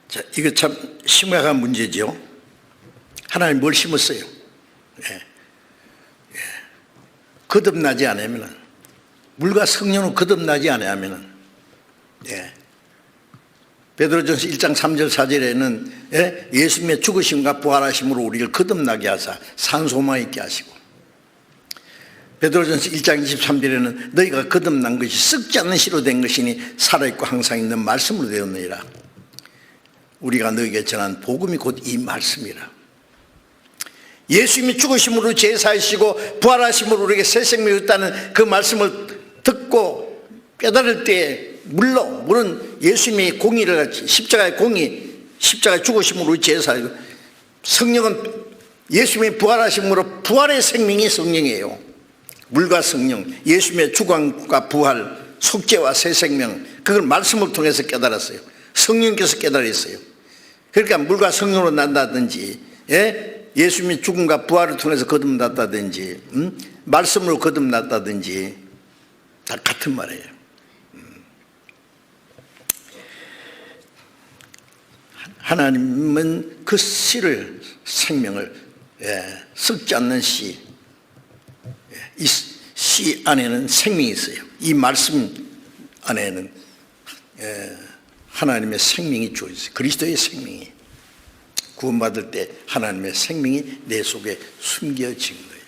자, 이거 참 심각한 문제죠. 하나님 뭘 심었어요? 거듭나지 않으면 물과 성령으로 거듭나지 않으면 베드로전서 1장 3절 4절에는 예수님의 죽으심과 부활하심으로 우리를 거듭나게 하사 산소망 있게 하시고 베드로전서 1장 23절에는 너희가 거듭난 것이 썩지 않는 씨로 된 것이니 살아있고 항상 있는 말씀으로 되었느니라. 우리가 너희에게 전한 복음이 곧 이 말씀이라. 예수님이 죽으심으로 제사하시고 부활하심으로 우리에게 새 생명이 있다는 그 말씀을 듣고 깨달을 때 물론 예수님이 공의를 십자가의 공의, 십자가의 죽으심으로 제사하고 성령은 예수님이 부활하심으로 부활의 생명이 성령이에요. 물과 성령, 예수님의 죽음과 부활, 속죄와 새 생명, 그걸 말씀을 통해서 깨달았어요. 성령께서 깨달았어요. 그러니까 물과 성령으로 난다든지 예수님의 죽음과 부활을 통해서 거듭났다든지 말씀으로 거듭났다든지 다 같은 말이에요. 하나님은 그 씨를 생명을 썩지 않는 씨, 이 씨 안에는 생명이 있어요. 이 말씀 안에는 하나님의 생명이 주어 있어요. 그리스도의 생명이 구원받을 때 하나님의 생명이 내 속에 숨겨진 거예요.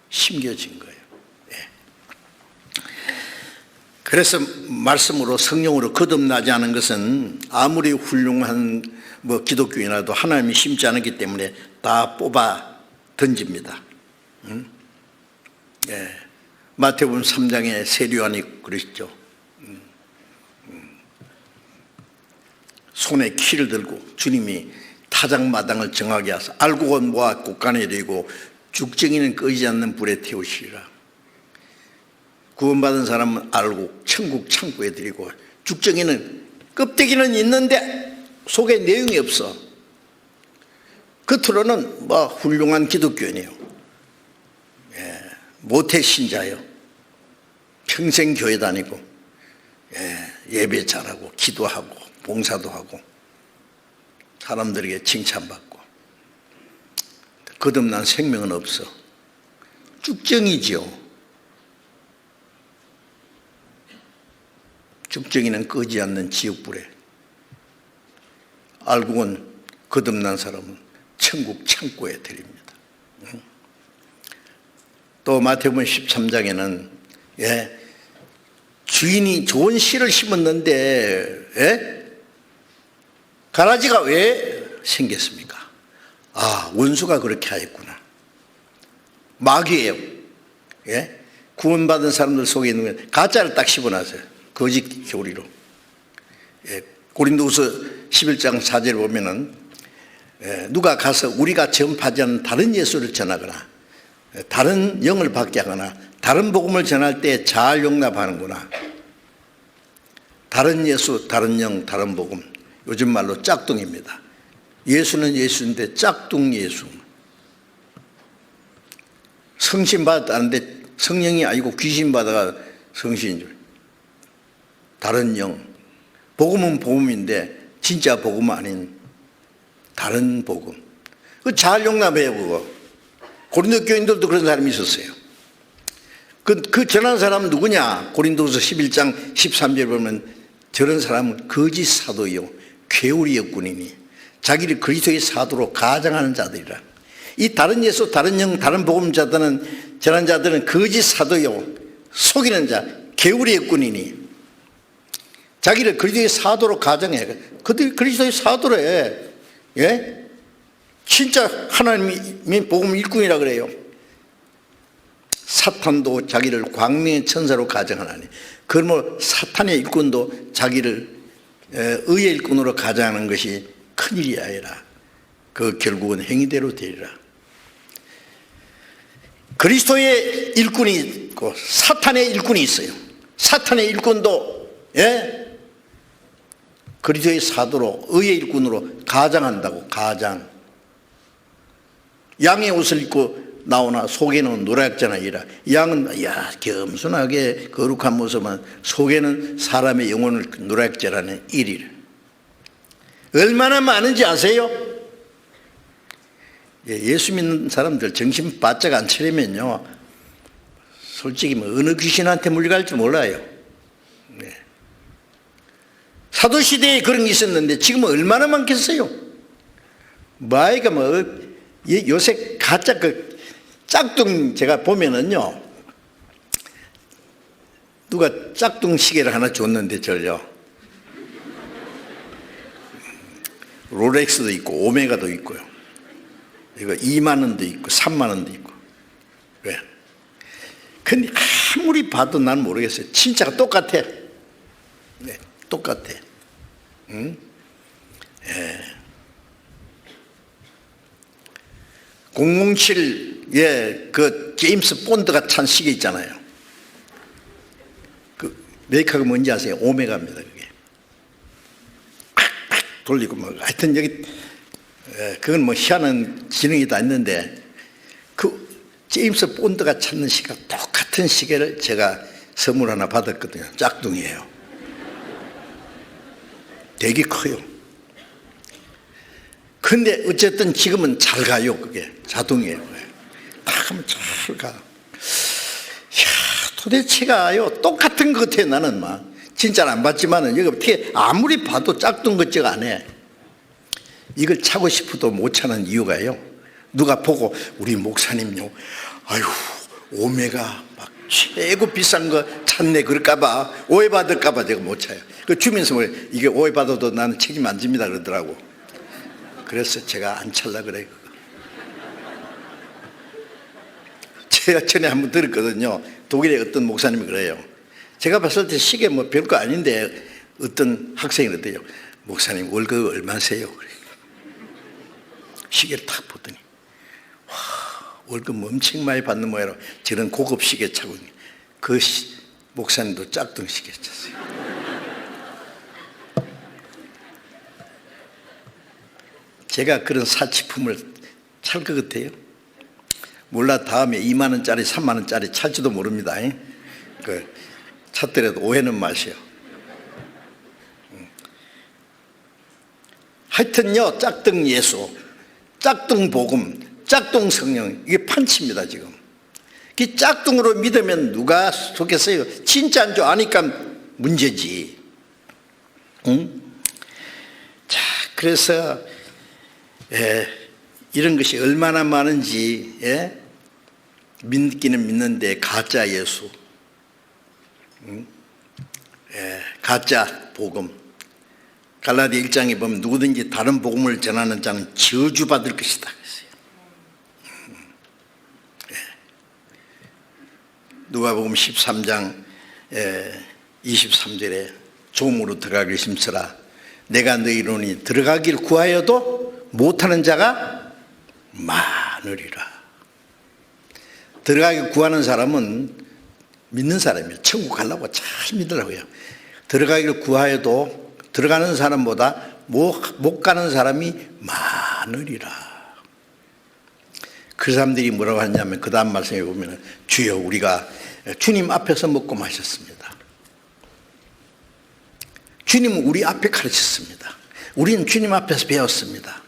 심겨진 거예요. 그래서 말씀으로 성령으로 거듭나지 않은 것은 아무리 훌륭한 기독교인이라도 하나님이 심지 않았기 때문에 다 뽑아 던집니다. 마태복음 3장에 세리요한이 그러시죠. 손에 키를 들고 주님이 타작마당을 정하게 하사 알곡은 모아 곳간에 대고 죽정이는 꺼지지 않는 불에 태우시리라. 구원받은 사람은 알곡 천국 창고에 드리고 죽정이는 껍데기는 있는데 속에 내용이 없어. 겉으로는 훌륭한 기독교인이에요. 모태 신자예요. 평생 교회 다니고 예배 잘하고 기도하고 봉사도 하고 사람들에게 칭찬받고 거듭난 생명은 없어. 쭉정이지요. 쭉정이는 끄지 않는 지옥불에. 알고는 거듭난 사람은 천국 창고에 드립니다. 또 마태복음 13장에는 주인이 좋은 씨를 심었는데 가라지가 왜 생겼습니까? 아, 원수가 그렇게 하였구나. 마귀예요. 구원받은 사람들 속에 있는 가짜를 딱 씹어놨어요. 거짓 교리로. 고린도후서 11장 4절을 보면은 누가 가서 우리가 전파하지 않는 다른 예수를 전하거나 다른 영을 받게 하거나 다른 복음을 전할 때 잘 용납하는구나. 다른 예수, 다른 영, 다른 복음. 요즘 말로 짝퉁입니다. 예수는 예수인데 짝퉁 예수. 성신 받았다는데 성령이 아니고 귀신 받아가 성신인 줄. 다른 영. 복음은 복음인데 진짜 복음은 아닌 다른 복음. 그 잘 용납해요, 그거. 고린도 교인들도 그런 사람이 있었어요. 그 전한 사람은 누구냐? 고린도서 11장 13절 보면 저런 사람은 거짓 사도요 괴우리 역군이니 자기를 그리스도의 사도로 가장하는 자들이라. 이 다른 예수, 다른 영, 다른 복음 자들은 전한 자들은 거짓 사도요 속이는 자 괴우리 역군이니 자기를 그리스도의 사도로 가장해. 그들이 그리스도의 사도래. 진짜 하나님이 복음 일꾼이라 그래요. 사탄도 자기를 광명의 천사로 가정하나니 그러므로 사탄의 일꾼도 자기를 의의 일꾼으로 가정하는 것이 큰일이 아니라 그 결국은 행위대로 되리라. 그리스도의 일꾼이 있고 사탄의 일꾼이 있어요. 사탄의 일꾼도 그리스도의 사도로 의의 일꾼으로 가장한다고. 가장. 양의 옷을 입고 나오나 속에는 노략자나이라. 양은 겸손하게 거룩한 모습은 속에는 사람의 영혼을 노략자라는 일이라. 얼마나 많은지 아세요? 예수 믿는 사람들 정신 바짝 안 차리면요 솔직히 어느 귀신한테 물려갈지 몰라요. 사도시대에 그런 게 있었는데 지금은 얼마나 많겠어요? 마이가 요새 가짜 짝퉁 제가 보면은요 누가 짝퉁 시계를 하나 줬는데 저를요 롤렉스도 있고 오메가도 있고요. 이거 2만 원도 있고 3만 원도 있고. 왜? 근데 아무리 봐도 난 모르겠어요. 진짜가 똑같아. 똑같아. 응? 007에 그 제임스 본드가 찬 시계 있잖아요. 그 메이커가 뭔지 아세요? 오메가입니다. 그게 팍팍 돌리고 하여튼 여기 그건 희한한 기능이 다 있는데 그 제임스 본드가 찾는 시계가 똑같은 시계를 제가 선물 하나 받았거든요. 짝퉁이에요. 되게 커요. 근데 어쨌든 지금은 잘 가요. 그게 자동이에요. 딱 하면 잘 가. 도대체가요 똑같은 것 같아요. 나는 진짜는 안 봤지만은 여기 어떻게 아무리 봐도 짝퉁 것지가 안 해. 이걸 차고 싶어도 못 차는 이유가요. 누가 보고 우리 목사님요, 아유 오메가 막 최고 비싼 거 찾네 그럴까봐 오해받을까봐 제가 못 차요. 그 주면서 이게 오해받아도 나는 책임 안 집니다 그러더라고. 그래서 제가 안 찰라 그래. 제가 전에 한번 들었거든요. 독일의 어떤 목사님이 그래요. 제가 봤을 때 시계 별거 아닌데 어떤 학생이 그러대요. 목사님 월급 얼마세요? 그래. 시계를 탁 보더니 와, 월급 엄청 많이 받는 모양으로 저런 고급 시계 차고 있는 그 목사님도 짝퉁 시계 찼어요. 제가 그런 사치품을 찰 것 같아요. 몰라 다음에 2만 원짜리 3만 원짜리 찰지도 모릅니다. 찾더라도 오해는 마셔. 하여튼요, 짝등 예수, 짝등 복음, 짝등 성령, 이게 판치입니다 지금. 그 짝등으로 믿으면 누가 속겠어요? 진짜인 줄 아니까 문제지. 응? 자, 그래서 이런 것이 얼마나 많은지, 믿기는 믿는데 가짜 예수, 가짜 복음. 갈라디아 1장에 보면 누구든지 다른 복음을 전하는 자는 저주받을 것이다. 누가복음 13장 23절에 조음으로 들어가길 힘쓰라. 내가 너희로니 들어가길 구하여도 못하는 자가 많으리라. 들어가길 구하는 사람은 믿는 사람이에요. 천국 가려고 잘 믿으라고요. 들어가길 구하여도 들어가는 사람보다 못 가는 사람이 많으리라. 그 사람들이 뭐라고 하냐면 그 다음 말씀에 보면 주여 우리가 주님 앞에서 먹고 마셨습니다. 주님은 우리 앞에 가르쳤습니다. 우리는 주님 앞에서 배웠습니다.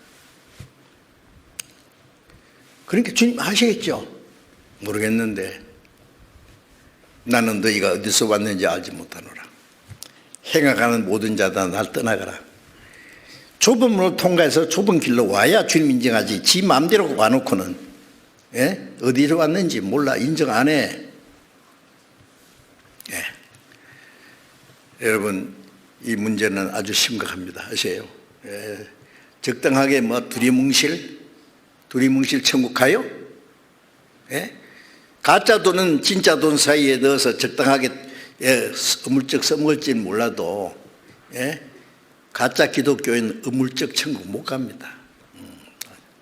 그러니까 주님 아시겠죠? 모르겠는데 나는 너희가 어디서 왔는지 알지 못하노라. 행하가는 모든 자다 날 떠나가라. 좁은 문을 통과해서 좁은 길로 와야 주님 인정하지. 지 마음대로 와놓고는 어디로 왔는지 몰라. 인정 안 해. 여러분 이 문제는 아주 심각합니다. 아세요? 적당하게 두리뭉실 천국 가요? 가짜 돈은 진짜 돈 사이에 넣어서 적당하게 어물쩍 써먹을지는 몰라도 가짜 기독교인 어물쩍 천국 못 갑니다.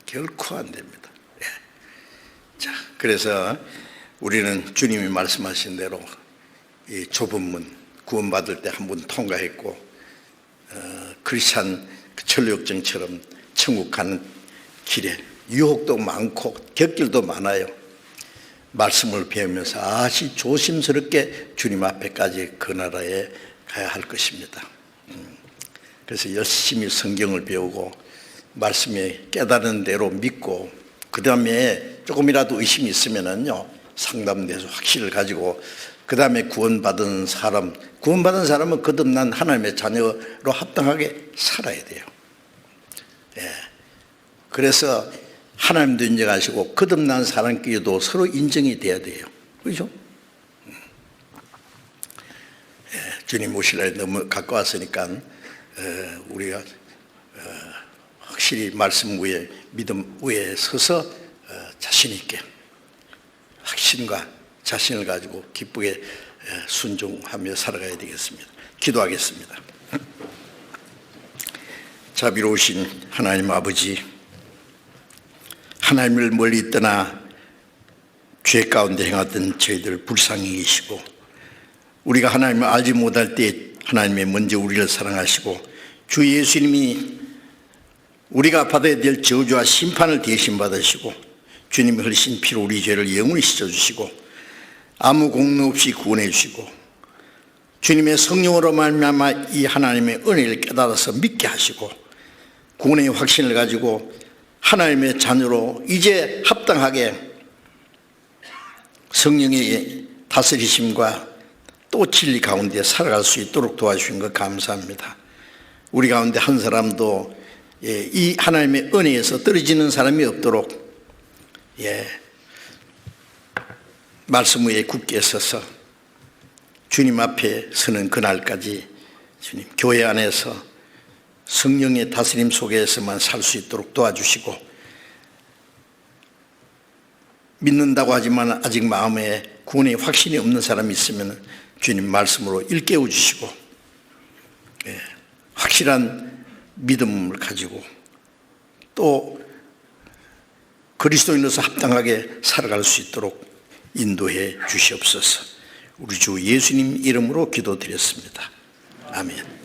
결코 안 됩니다. 자, 그래서 우리는 주님이 말씀하신 대로 이 좁은 문 구원받을 때 한 번 통과했고 크리스찬 천류역정처럼 천국 가는 길에 유혹도 많고 곁길도 많아요. 말씀을 배우면서 아주 조심스럽게 주님 앞에까지 그 나라에 가야 할 것입니다. 그래서 열심히 성경을 배우고 말씀에 깨달은 대로 믿고 그 다음에 조금이라도 의심이 있으면은요 상담돼서 확신을 가지고 그 다음에 구원받은 사람은 거듭난 하나님의 자녀로 합당하게 살아야 돼요. 그래서 하나님도 인정하시고 거듭난 사람끼리도 서로 인정이 돼야 돼요. 그렇죠? 주님 오실 날이 너무 가까웠으니까 우리가 확실히 말씀 위에 믿음 위에 서서 자신 있게 확신과 자신을 가지고 기쁘게 순종하며 살아가야 되겠습니다. 기도하겠습니다. 자비로우신 하나님 아버지, 하나님을 멀리 떠나 죄 가운데 행하던 저희들 불쌍히 계시고 우리가 하나님을 알지 못할 때 하나님이 먼저 우리를 사랑하시고 주 예수님이 우리가 받아야 될 저주와 심판을 대신 받으시고 주님이 흘리신 피로 우리 죄를 영원히 씻어주시고 아무 공로 없이 구원해 주시고 주님의 성령으로 말미암아 이 하나님의 은혜를 깨달아서 믿게 하시고 구원의 확신을 가지고 하나님의 자녀로 이제 합당하게 성령의 다스리심과 또 진리 가운데 살아갈 수 있도록 도와주신 것 감사합니다. 우리 가운데 한 사람도 이 하나님의 은혜에서 떨어지는 사람이 없도록 말씀 위에 굳게 서서 주님 앞에 서는 그날까지 주님 교회 안에서 성령의 다스림 속에서만 살 수 있도록 도와주시고 믿는다고 하지만 아직 마음에 구원의 확신이 없는 사람이 있으면 주님 말씀으로 일깨워 주시고 확실한 믿음을 가지고 또 그리스도인으로서 합당하게 살아갈 수 있도록 인도해 주시옵소서. 우리 주 예수님 이름으로 기도드렸습니다. 아멘.